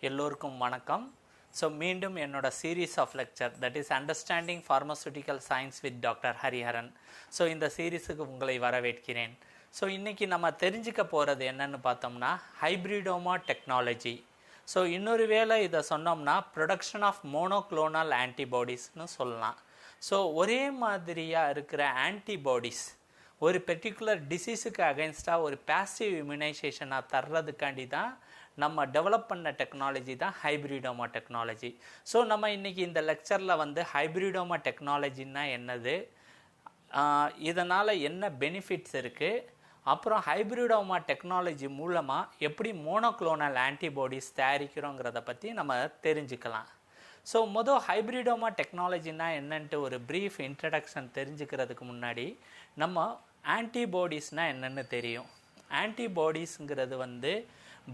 எல்லோருக்கும் வணக்கம். ஸோ மீண்டும் என்னோட series of lecture that is understanding pharmaceutical science with doctor Hariharan. So இந்த சீரீஸுக்கு உங்களை வரவேற்கிறேன். ஸோ இன்றைக்கி நம்ம தெரிஞ்சுக்க போகிறது என்னென்னு பார்த்தோம்னா ஹைப்ரிடோமா டெக்னாலஜி. ஸோ இன்னொரு வேளை இதை சொன்னோம்னா ப்ரொடக்ஷன் ஆஃப் மோனோக்ளோனல் ஆன்டிபாடிஸ்னு சொல்லலாம். ஸோ ஒரே மாதிரியாக இருக்கிற ஆன்டிபாடிஸ் ஒரு பெர்டிகுலர் டிசீஸுக்கு அகைன்ஸ்டாக ஒரு பேசிவ் இம்யூனைசேஷனாக தர்றதுக்காண்டி தான் நம்ம டெவலப் பண்ண டெக்னாலஜி தான் ஹைப்ரிடோமா டெக்னாலஜி. ஸோ நம்ம இன்றைக்கி இந்த லெக்சரில் வந்து ஹைப்ரிடோமா டெக்னாலஜின்னா என்னது, இதனால் என்ன பெனிஃபிட்ஸ் இருக்குது, அப்புறம் ஹைப்ரிடோமா டெக்னாலஜி மூலமாக எப்படி மோனோக்ளோனல் ஆன்டிபாடிஸ் தயாரிக்கிறோங்கிறத பற்றி நம்ம தெரிஞ்சுக்கலாம். ஸோ மொதல் ஹைப்ரிடோமா டெக்னாலஜின்னா என்னன்ட்டு ஒரு ப்ரீஃப் இன்ட்ரடக்ஷன் தெரிஞ்சுக்கிறதுக்கு முன்னாடி நம்ம ஆன்டிபாடிஸ்னால் என்னென்னு தெரியும். ஆன்டிபாடிஸுங்கிறது வந்து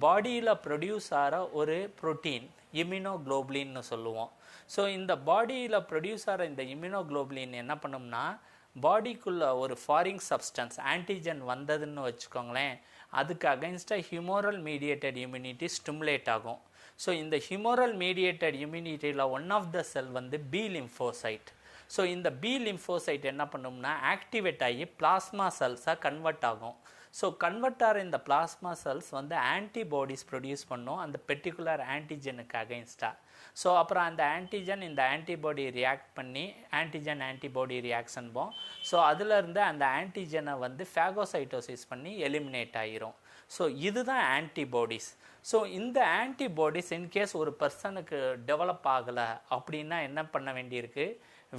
பாடியில் ப்ரொடியூஸ் ஆகிற ஒரு ப்ரோட்டீன், இம்யூனோக்ளோபுலின்னு சொல்லுவோம். ஸோ இந்த பாடியில் ப்ரொடியூஸ் ஆகிற இந்த இம்யூனோக்ளோபுலின் என்ன பண்ணும்னா பாடிக்குள்ளே ஒரு ஃபாரின் சப்ஸ்டன்ஸ் ஆன்டிஜன் வந்ததுன்னு வச்சுக்கோங்களேன், அதுக்கு அகைன்ஸ்டாக ஹியூமரல் மீடியேட்டட் இம்யூனிட்டி ஸ்டிமுலேட் ஆகும். ஸோ இந்த ஹியூமரல் மீடியேட்டட் இம்யூனிட்டியில் ஒன் ஆஃப் த செல் வந்து பி லிம்ஃபோசைட். ஸோ இந்த பி லிம்ஃபோசைட் என்ன பண்ணும்னா ஆக்டிவேட் ஆகி பிளாஸ்மா செல்ஸாக கன்வெர்ட் ஆகும். ஸோ கன்வெர்ட் ஆகிற இந்த பிளாஸ்மா செல்ஸ் வந்து ஆன்டிபாடிஸ் ப்ரொடியூஸ் பண்ணும் அந்த பெர்டிகுலர் ஆன்டிஜனுக்கு அகைன்ஸ்டாக. ஸோ அப்புறம் அந்த ஆன்டிஜன் இந்த ஆன்டிபாடி ரியாக்ட் பண்ணி ஆன்டிஜன் ஆன்டிபாடி ரியாக்ஷன் போம். ஸோ அதிலிருந்து அந்த ஆன்டிஜனை வந்து ஃபேகோசைட்டோசிஸ் பண்ணி எலிமினேட் ஆகிரும். ஸோ இதுதான் ஆன்டிபாடிஸ். ஸோ இந்த ஆன்டிபாடிஸ் இன்கேஸ் ஒரு பர்சனுக்கு டெவலப் ஆகலை அப்படின்னா என்ன பண்ண வேண்டியிருக்கு,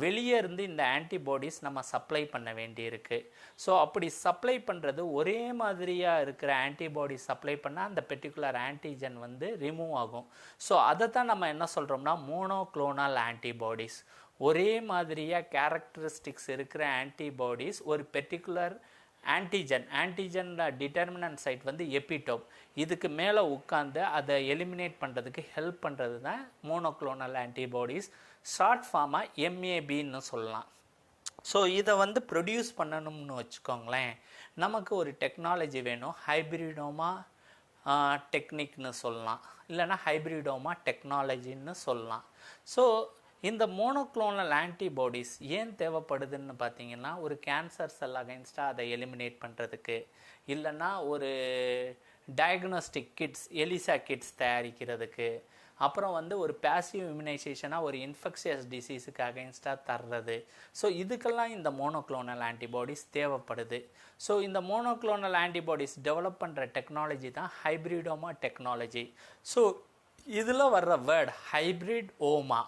வெளியே இருந்து இந்த ஆன்டிபாடிஸ் நம்ம சப்ளை பண்ண வேண்டியிருக்கு. ஸோ அப்படி சப்ளை பண்ணுறது ஒரே மாதிரியாக இருக்கிற ஆன்டிபாடி சப்ளை பண்ணால் அந்த பெர்டிகுலர் ஆன்டிஜன் வந்து ரிமூவ் ஆகும். ஸோ அதை தான் நம்ம என்ன சொல்கிறோம்னா மோனோக்ளோனல் ஆன்டிபாடிஸ். ஒரே மாதிரியாக கேரக்டரிஸ்டிக்ஸ் இருக்கிற ஆன்டிபாடிஸ் ஒரு பெர்டிகுலர் ஆன்டிஜனில் டிட்டர்மினன்ட் சைட் வந்து எபிடோப், இதுக்கு மேலே உட்காந்து அதை எலிமினேட் பண்ணுறதுக்கு ஹெல்ப் பண்ணுறது தான் மோனோக்ளோனல் ஆன்டிபாடிஸ். ஷார்ட் ஃபார்மாக MAbன்னு சொல்லலாம். ஸோ இதை வந்து ப்ரொடியூஸ் பண்ணணும்னு வச்சுக்கோங்களேன், நமக்கு ஒரு டெக்னாலஜி வேணும். ஹைப்ரிடோமா டெக்னிக்னு சொல்லலாம், இல்லைனா ஹைப்ரிடோமா டெக்னாலஜின்னு சொல்லலாம். ஸோ இந்த மோனோக்ளோனல் ஆன்டிபாடிஸ் ஏன் தேவைப்படுதுன்னு பார்த்தீங்கன்னா ஒரு கேன்சர் செல் அகைன்ஸ்டாக அதை எலிமினேட் பண்ணுறதுக்கு, இல்லைன்னா ஒரு டயக்னோஸ்டிக் கிட்ஸ் எலிசா கிட்ஸ் தயாரிக்கிறதுக்கு, அப்புறம் வந்து ஒரு பேசிவ் இம்யூனைசேஷனாக ஒரு இன்ஃபெக்ஷியஸ் டிசீஸுக்கு அகைன்ஸ்டாக தர்றது. ஸோ இதுக்கெல்லாம் இந்த மோனோக்ளோனல் ஆன்டிபாடிஸ் தேவைப்படுது. ஸோ இந்த மோனோக்ளோனல் ஆன்டிபாடிஸ் டெவலப் பண்ணுற டெக்னாலஜி தான் ஹைப்ரிடோமா டெக்னாலஜி. ஸோ இதில் வர்ற வேர்ட் ஹைப்ரிட் ஓமா,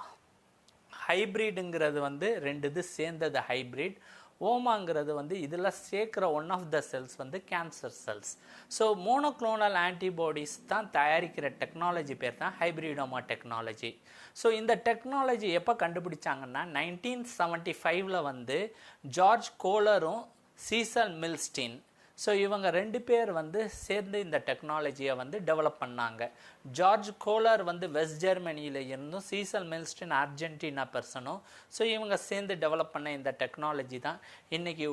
ஹைப்ரிடுங்கிறது வந்து ரெண்டு இது சேர்ந்தது ஹைப்ரிட், ஓமாங்கிறது வந்து இதில் சேர்க்குற ஒன் ஆஃப் த செல்ஸ் வந்து cancer cells. So monoclonal antibodies தான் தயாரிக்கிற டெக்னாலஜி பேர் தான் ஹைப்ரிடோமா டெக்னாலஜி. ஸோ இந்த டெக்னாலஜி எப்போ கண்டுபிடிச்சாங்கன்னா 1975 வந்து ஜார்ஜ் கோலரும் சீசல் மில்ஸ்டீன், ஸோ இவங்க ரெண்டு பேர் வந்து சேர்ந்து இந்த டெக்னாலஜியை வந்து டெவலப் பண்ணாங்க. ஜார்ஜ் கோலர் வந்து வெஸ்ட் ஜெர்மனியில் இருந்தும் சீசல் மில்ஸ்டின் அர்ஜென்டினா பர்சனும். ஸோ இவங்க சேர்ந்து டெவலப் பண்ண இந்த டெக்னாலஜி தான் இன்றைக்கி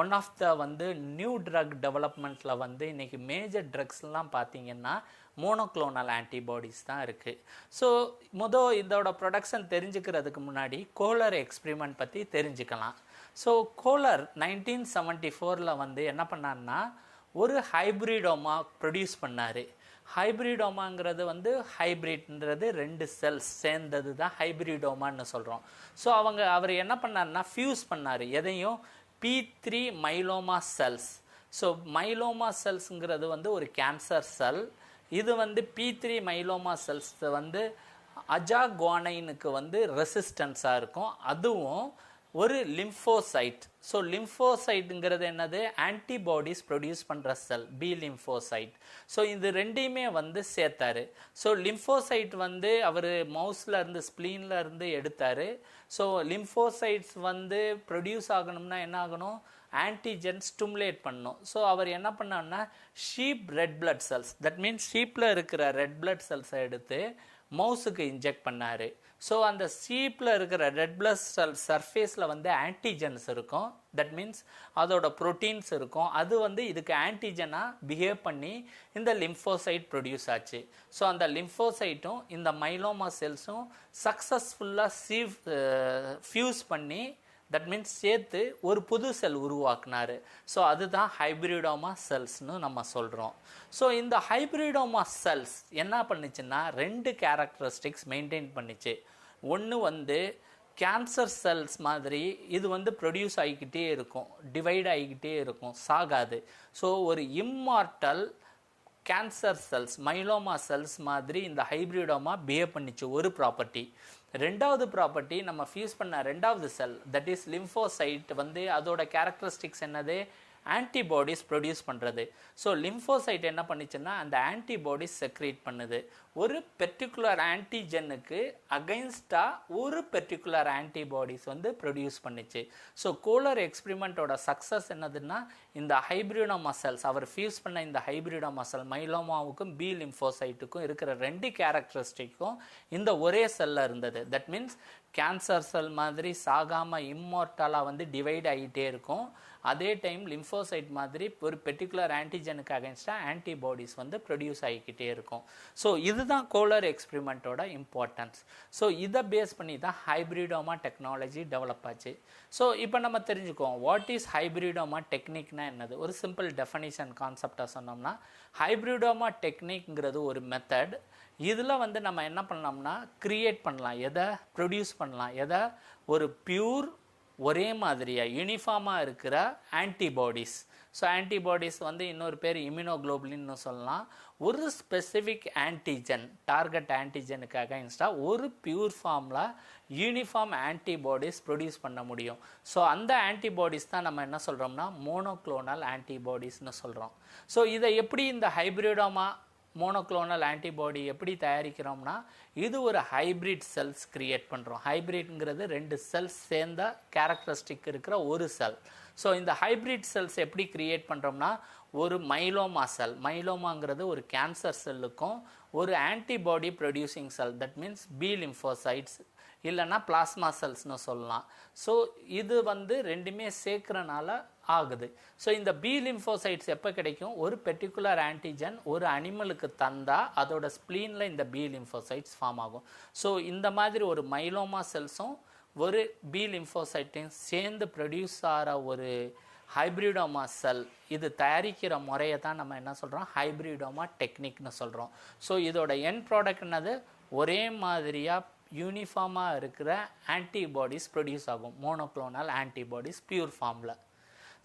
ஒன் ஆஃப் த வந்து நியூ ட்ரக் டெவலப்மெண்ட்டில் வந்து இன்றைக்கி மேஜர் ட்ரக்ஸ்லாம் பார்த்திங்கன்னா மோனோக்ளோனல் ஆன்டிபாடிஸ் தான் இருக்குது. ஸோ இதோட ப்ரொடக்ஷன் தெரிஞ்சுக்கிறதுக்கு முன்னாடி கோலர் எக்ஸ்பெரிமெண்ட் பற்றி தெரிஞ்சுக்கலாம். ஸோ கோலர் 1974 வந்து என்ன பண்ணார்னா ஒரு ஹைப்ரிடோமா ப்ரொடியூஸ் பண்ணார். ஹைப்ரிடோமாங்கிறது வந்து ஹைப்ரிட்ன்றது ரெண்டு செல்ஸ் சேர்ந்தது தான் ஹைப்ரிடோமான்னு சொல்கிறோம். ஸோ அவர் என்ன பண்ணார்னா ஃபியூஸ் பண்ணார் எதையும் P3 myeloma cells. So myeloma செல்ஸுங்கிறது வந்து ஒரு கேன்சர் செல். இது வந்து P3 மைலோமா செல்ஸ் வந்து அஜாகுவானைனுக்கு வந்து ரெசிஸ்டன்ஸாக இருக்கும். அதுவும் ஒரு லிம்ஃபோசைட். ஸோ லிம்ஃபோசைட்டுங்கிறது என்னது, ஆன்டிபாடிஸ் ப்ரொடியூஸ் பண்ணுற செல் பி லிம்ஃபோசைட். ஸோ இது ரெண்டையுமே வந்து சேர்த்தாரு. ஸோ லிம்ஃபோசைட் வந்து அவர் மவுஸில் இருந்து ஸ்ப்ளீனில் இருந்து எடுத்தார். ஸோ லிம்ஃபோசைட்ஸ் வந்து ப்ரொடியூஸ் ஆகணும்னா என்ன ஆகணும், ஆன்டிஜன் ஸ்டிமுலேட் பண்ணணும். ஸோ அவர் என்ன பண்ணார்னா sheep red blood cells, that means ஷீப்பில் இருக்கிற ரெட் பிளட் செல்ஸை எடுத்து மவுஸுக்கு இன்ஜெக்ட் பண்ணார். ஸோ அந்த சீப்பில் இருக்கிற ரெட் பிளட் செல் சர்ஃபேஸில் வந்து ஆன்டிஜன்ஸ் இருக்கும். தட் மீன்ஸ் அதோட ப்ரோட்டீன்ஸ் இருக்கும். அது வந்து இதுக்கு ஆன்டிஜனாக பிஹேவ் பண்ணி இந்த லிம்ஃபோசைட் ப்ரொடியூஸ் ஆச்சு. ஸோ அந்த லிம்ஃபோசைட்டும் இந்த மைலோமா செல்ஸும் சக்ஸஸ்ஃபுல்லாக ஃபியூஸ் பண்ணி தட் மீன்ஸ் சேர்த்து ஒரு புது செல் உருவாக்குனார். ஸோ அதுதான் ஹைப்ரிடோமா செல்ஸ்னு நம்ம சொல்கிறோம். ஸோ இந்த ஹைப்ரிடோமா செல்ஸ் என்ன பண்ணுச்சுன்னா 2 கேரக்டரிஸ்டிக்ஸ் மெயின்டைன் பண்ணிச்சு. ஒன்று வந்து கேன்சர் செல்ஸ் மாதிரி இது வந்து ப்ரொடியூஸ் ஆகிக்கிட்டே இருக்கும், டிவைட் ஆகிக்கிட்டே இருக்கும், சாகாது. ஸோ ஒரு immortal cancer cells myeloma cells மாதிரி இந்த ஹைப்ரிடோமா பிஹேவ் பண்ணிச்சு, ஒரு ப்ராப்பர்ட்டி. ரெண்டாவது ப்ராப்பர்ட்டி, நம்ம ஃபியூஸ் பண்ண ரெண்டாவது செல் தட் இஸ் லிம்ஃபோசைட் வந்து அதோட கேரக்டரிஸ்டிக்ஸ் என்னது, ஆன்டிபாடிஸ் ப்ரொடியூஸ் பண்ணுறது. ஸோ லிம்ஃபோசைட் என்ன பண்ணிச்சுன்னா அந்த ஆன்டிபாடிஸ் செக்ரேட் பண்ணுது. ஒரு பெர்டிகுலர் ஆன்டிஜனுக்கு அகைன்ஸ்டாக ஒரு பெர்டிகுலர் ஆன்டிபாடிஸ் வந்து ப்ரொடியூஸ் பண்ணிச்சு. ஸோ கோலர் எக்ஸ்பிரிமெண்ட்டோட சக்ஸஸ் என்னதுன்னா இந்த ஹைப்ரிடோமா செல்ஸ், அவர் ஃபியூஸ் பண்ண இந்த ஹைப்ரிடோமா செல் மைலோமாவுக்கும் பி லிம்ஃபோசைட்டுக்கும் இருக்கிற 2 கேரக்டரிஸ்டிக்கும் இந்த ஒரே செல்லில் இருந்தது. தட் மீன்ஸ் கேன்சர் செல் மாதிரி சாகாமல் இம்மார்டலாக வந்து டிவைட் ஆகிட்டே இருக்கும். அதே டைம் லிம்ஃபோசைட் மாதிரி ஒரு பெர்டிகுலர் ஆன்டிஜனுக்கு அகைன்ஸ்டாக ஆன்டிபாடிஸ் வந்து ப்ரொடியூஸ் ஆகிக்கிட்டே இருக்கும். ஸோ இதுதான் கோலர் எக்ஸ்பிரிமெண்ட்டோட இம்பார்ட்டன்ஸ். ஸோ இதை பேஸ் பண்ணி தான் ஹைப்ரிடோமா டெக்னாலஜி டெவலப் ஆச்சு. ஸோ இப்போ நம்ம தெரிஞ்சுக்குவோம் வாட் இஸ் ஹைப்ரிடோமா டெக்னிக்னா என்னது. ஒரு சிம்பிள் டெஃபனிஷன் கான்செப்டாக சொன்னோம்னா ஹைப்ரிடோமா டெக்னிக்ங்கிறது ஒரு மெத்தட். இதில் வந்து நம்ம என்ன பண்ணலாம்னா கிரியேட் பண்ணலாம், எதை ப்ரொடியூஸ் பண்ணலாம், எதை ஒரு பியூர் ஒரே மாதிரியாக யூனிஃபார்மாக இருக்கிற ஆன்டிபாடிஸ். ஸோ ஆன்டிபாடிஸ் வந்து இன்னொரு பேர் இம்யூனோகுளோபுலின்னு சொல்லலாம். ஒரு ஸ்பெசிஃபிக் ஆன்டிஜன் டார்கெட் ஆன்டிஜனுக்கு அகைன்ஸ்டாக ஒரு பியூர் ஃபார்மில் யூனிஃபார்ம் ஆன்டிபாடிஸ் ப்ரொடியூஸ் பண்ண முடியும். ஸோ அந்த ஆன்டிபாடிஸ் தான் நம்ம என்ன சொல்கிறோம்னா மோனோக்ளோனல் ஆன்டிபாடிஸ்னு சொல்கிறோம். ஸோ இதை எப்படி இந்த ஹைப்ரிடோமா மோனோக்ளோனல் ஆன்டிபாடி எப்படி தயாரிக்கிறோம்னா இது ஒரு ஹைப்ரிட் செல்ஸ் கிரியேட் பண்ணுறோம். ஹைப்ரிட்ங்கிறது 2 செல்ஸ் சேர்ந்த கேரக்டரிஸ்டிக் இருக்கிற ஒரு செல். ஸோ இந்த ஹைப்ரிட் செல்ஸ் எப்படி கிரியேட் பண்ணுறோம்னா ஒரு மைலோமா செல், மைலோமாங்கிறது ஒரு கேன்சர் செல்லுக்கும் ஒரு antibody producing cell that means B lymphocytes இல்லைன்னா பிளாஸ்மா செல்ஸ்னு சொல்லலாம். ஸோ இது வந்து ரெண்டுமே சேர்க்குறனால ஆகுது. ஸோ இந்த பி லிம்ஃபோசைட்ஸ் எப்போ கிடைக்கும், ஒரு பெர்டிகுலர் ஆன்டிஜன் ஒரு அனிமலுக்கு தந்தால் அதோட ஸ்ப்ளீனில் இந்த பி லிம்ஃபோசைட்ஸ் ஃபார்ம் ஆகும். ஸோ இந்த மாதிரி ஒரு மைலோமா செல்ஸும் ஒரு பி லிம்ஃபோசைட்டையும் சேர்ந்து ப்ரொடியூஸ் ஆகிற ஒரு ஹைப்ரிடோமா செல், இது தயாரிக்கிற முறையை தான் நம்ம என்ன சொல்கிறோம் ஹைப்ரிடோமா டெக்னிக்னு சொல்கிறோம். ஸோ இதோட எண்ட் ப்ராடக்ட் என்னது, ஒரே மாதிரியாக யூனிஃபார்மாக இருக்கிற ஆன்டிபாடிஸ் ப்ரொடியூஸ் ஆகும், மோனோக்ளோனல் ஆன்டிபாடிஸ் பியூர் ஃபார்மில்.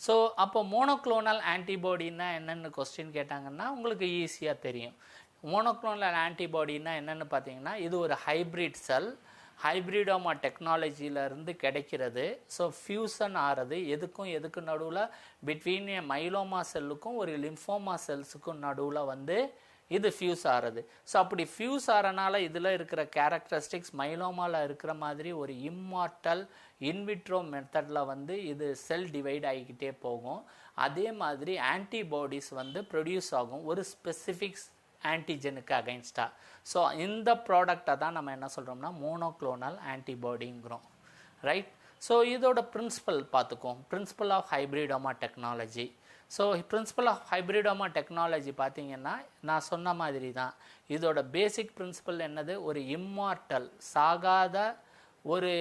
ஸோ அப்போ மோனோக்ளோனல் ஆன்டிபாடின்னா என்னென்னு கொஸ்டின் கேட்டாங்கன்னா உங்களுக்கு ஈஸியாக தெரியும். மோனோக்ளோனல் ஆன்டிபாடின்னா என்னென்னு பார்த்தீங்கன்னா இது ஒரு ஹைப்ரிட் செல், ஹைப்ரிடோமா டெக்னாலஜியிலேருந்து கிடைக்கிறது. ஸோ ஃபியூசன் ஆகிறது எதுக்கு நடுவில் பிட்வீன் மைலோமா செல்லுக்கும் ஒரு லிம்ஃபோமா செல்ஸுக்கும் நடுவில் வந்து இது ஃபியூஸ் ஆகிறது. ஸோ அப்படி ஃபியூஸ் ஆகிறனால இதில் இருக்கிற கேரக்டரிஸ்டிக்ஸ் மைலோமாவில் இருக்கிற மாதிரி ஒரு இம்மார்டல் இன்விட்ரோ மெத்தடில் வந்து இது செல் டிவைட் ஆகிக்கிட்டே போகும். அதே மாதிரி ஆன்டிபாடிஸ் வந்து ப்ரொடியூஸ் ஆகும் ஒரு ஸ்பெசிஃபிக் ஆன்டிஜனுக்கு அகைன்ஸ்டாக. ஸோ இந்த ப்ராடக்டை தான் நம்ம என்ன சொல்கிறோம்னா மோனோக்ளோனல் ஆன்டிபாடிங்கிறோம், ரைட். ஸோ இதோட பிரின்சிபல் பார்த்துக்குவோம், principle of hybridoma technology. So principle of hybridoma technology பார்த்தீங்கன்னா நான் சொன்ன மாதிரி தான் இதோட பேசிக் பிரின்சிபல் என்னது, ஒரு இம்மார்டல் சாகாத ஒரு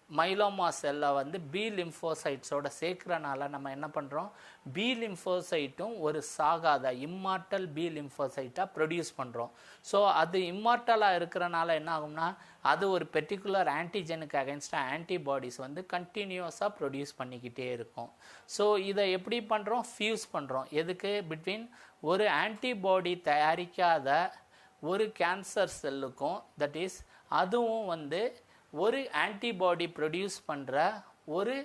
மைலோமா செல்லை வந்து பி லிம்ஃபோசைட்ஸோட சேர்க்குறனால நம்ம என்ன பண்ணுறோம், பி லிம்ஃபோசைட்டும் ஒரு சாகாத இம்மார்டல் பி லிம்ஃபோசைட்டாக ப்ரொடியூஸ் பண்ணுறோம். ஸோ அது இம்மார்டலாக இருக்கிறனால என்ன ஆகும்னா அது ஒரு பெர்டிகுலர் ஆன்டிஜனுக்கு அகைன்ஸ்டாக ஆன்டிபாடிஸ் வந்து கண்டினியூஸாக ப்ரொடியூஸ் பண்ணிக்கிட்டே இருக்கும். ஸோ இதை எப்படி பண்ணுறோம், ஃபியூஸ் பண்ணுறோம். எதுக்கு, பிட்வீன் ஒரு ஆன்டிபாடி தயாரிக்காத ஒரு கேன்சர் செல்லுக்கும் தட் இஸ் அதுவும் வந்து ஒரு ஆன்டிபாடி ப்ரொடியூஸ் பண்ணுற ஒரு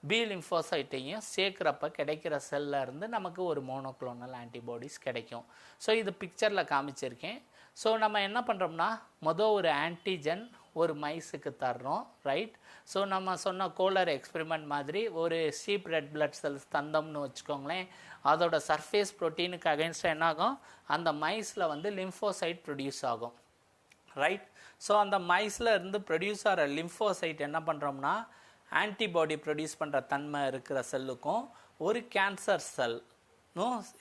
பி லிம்ஃபோசைட்டையும் சேர்க்குறப்ப கிடைக்கிற செல்லில் இருந்து நமக்கு ஒரு மோனோக்ளோனல் ஆன்டிபாடிஸ் கிடைக்கும். ஸோ இது பிக்சரில் காமிச்சிருக்கேன். ஸோ நம்ம என்ன பண்ணுறோம்னா ஒரு ஆன்டிஜன் ஒரு மைஸுக்கு தர்றோம், ரைட். ஸோ நம்ம சொன்ன கோலர் எக்ஸ்பெரிமெண்ட் மாதிரி ஒரு சீப் ரெட் பிளட் செல்ஸ் தந்தோம்னு வச்சுக்கோங்களேன், அதோட சர்ஃபேஸ் ப்ரோட்டீனுக்கு அகைன்ஸ்டாக என்னாகும், அந்த மைஸில் வந்து லிம்ஃபோசைட் ப்ரொடியூஸ் ஆகும். ரைட். ஸோ அந்த மைஸில் இருந்து ப்ரொடியூஸ் ஆகிற லிம்ஃபோசைட் என்ன பண்ணுறோம்னா ஆன்டிபாடி ப்ரொடியூஸ் பண்ணுற தன்மை இருக்கிற செல்லுக்கும் ஒரு கேன்சர் செல்லும்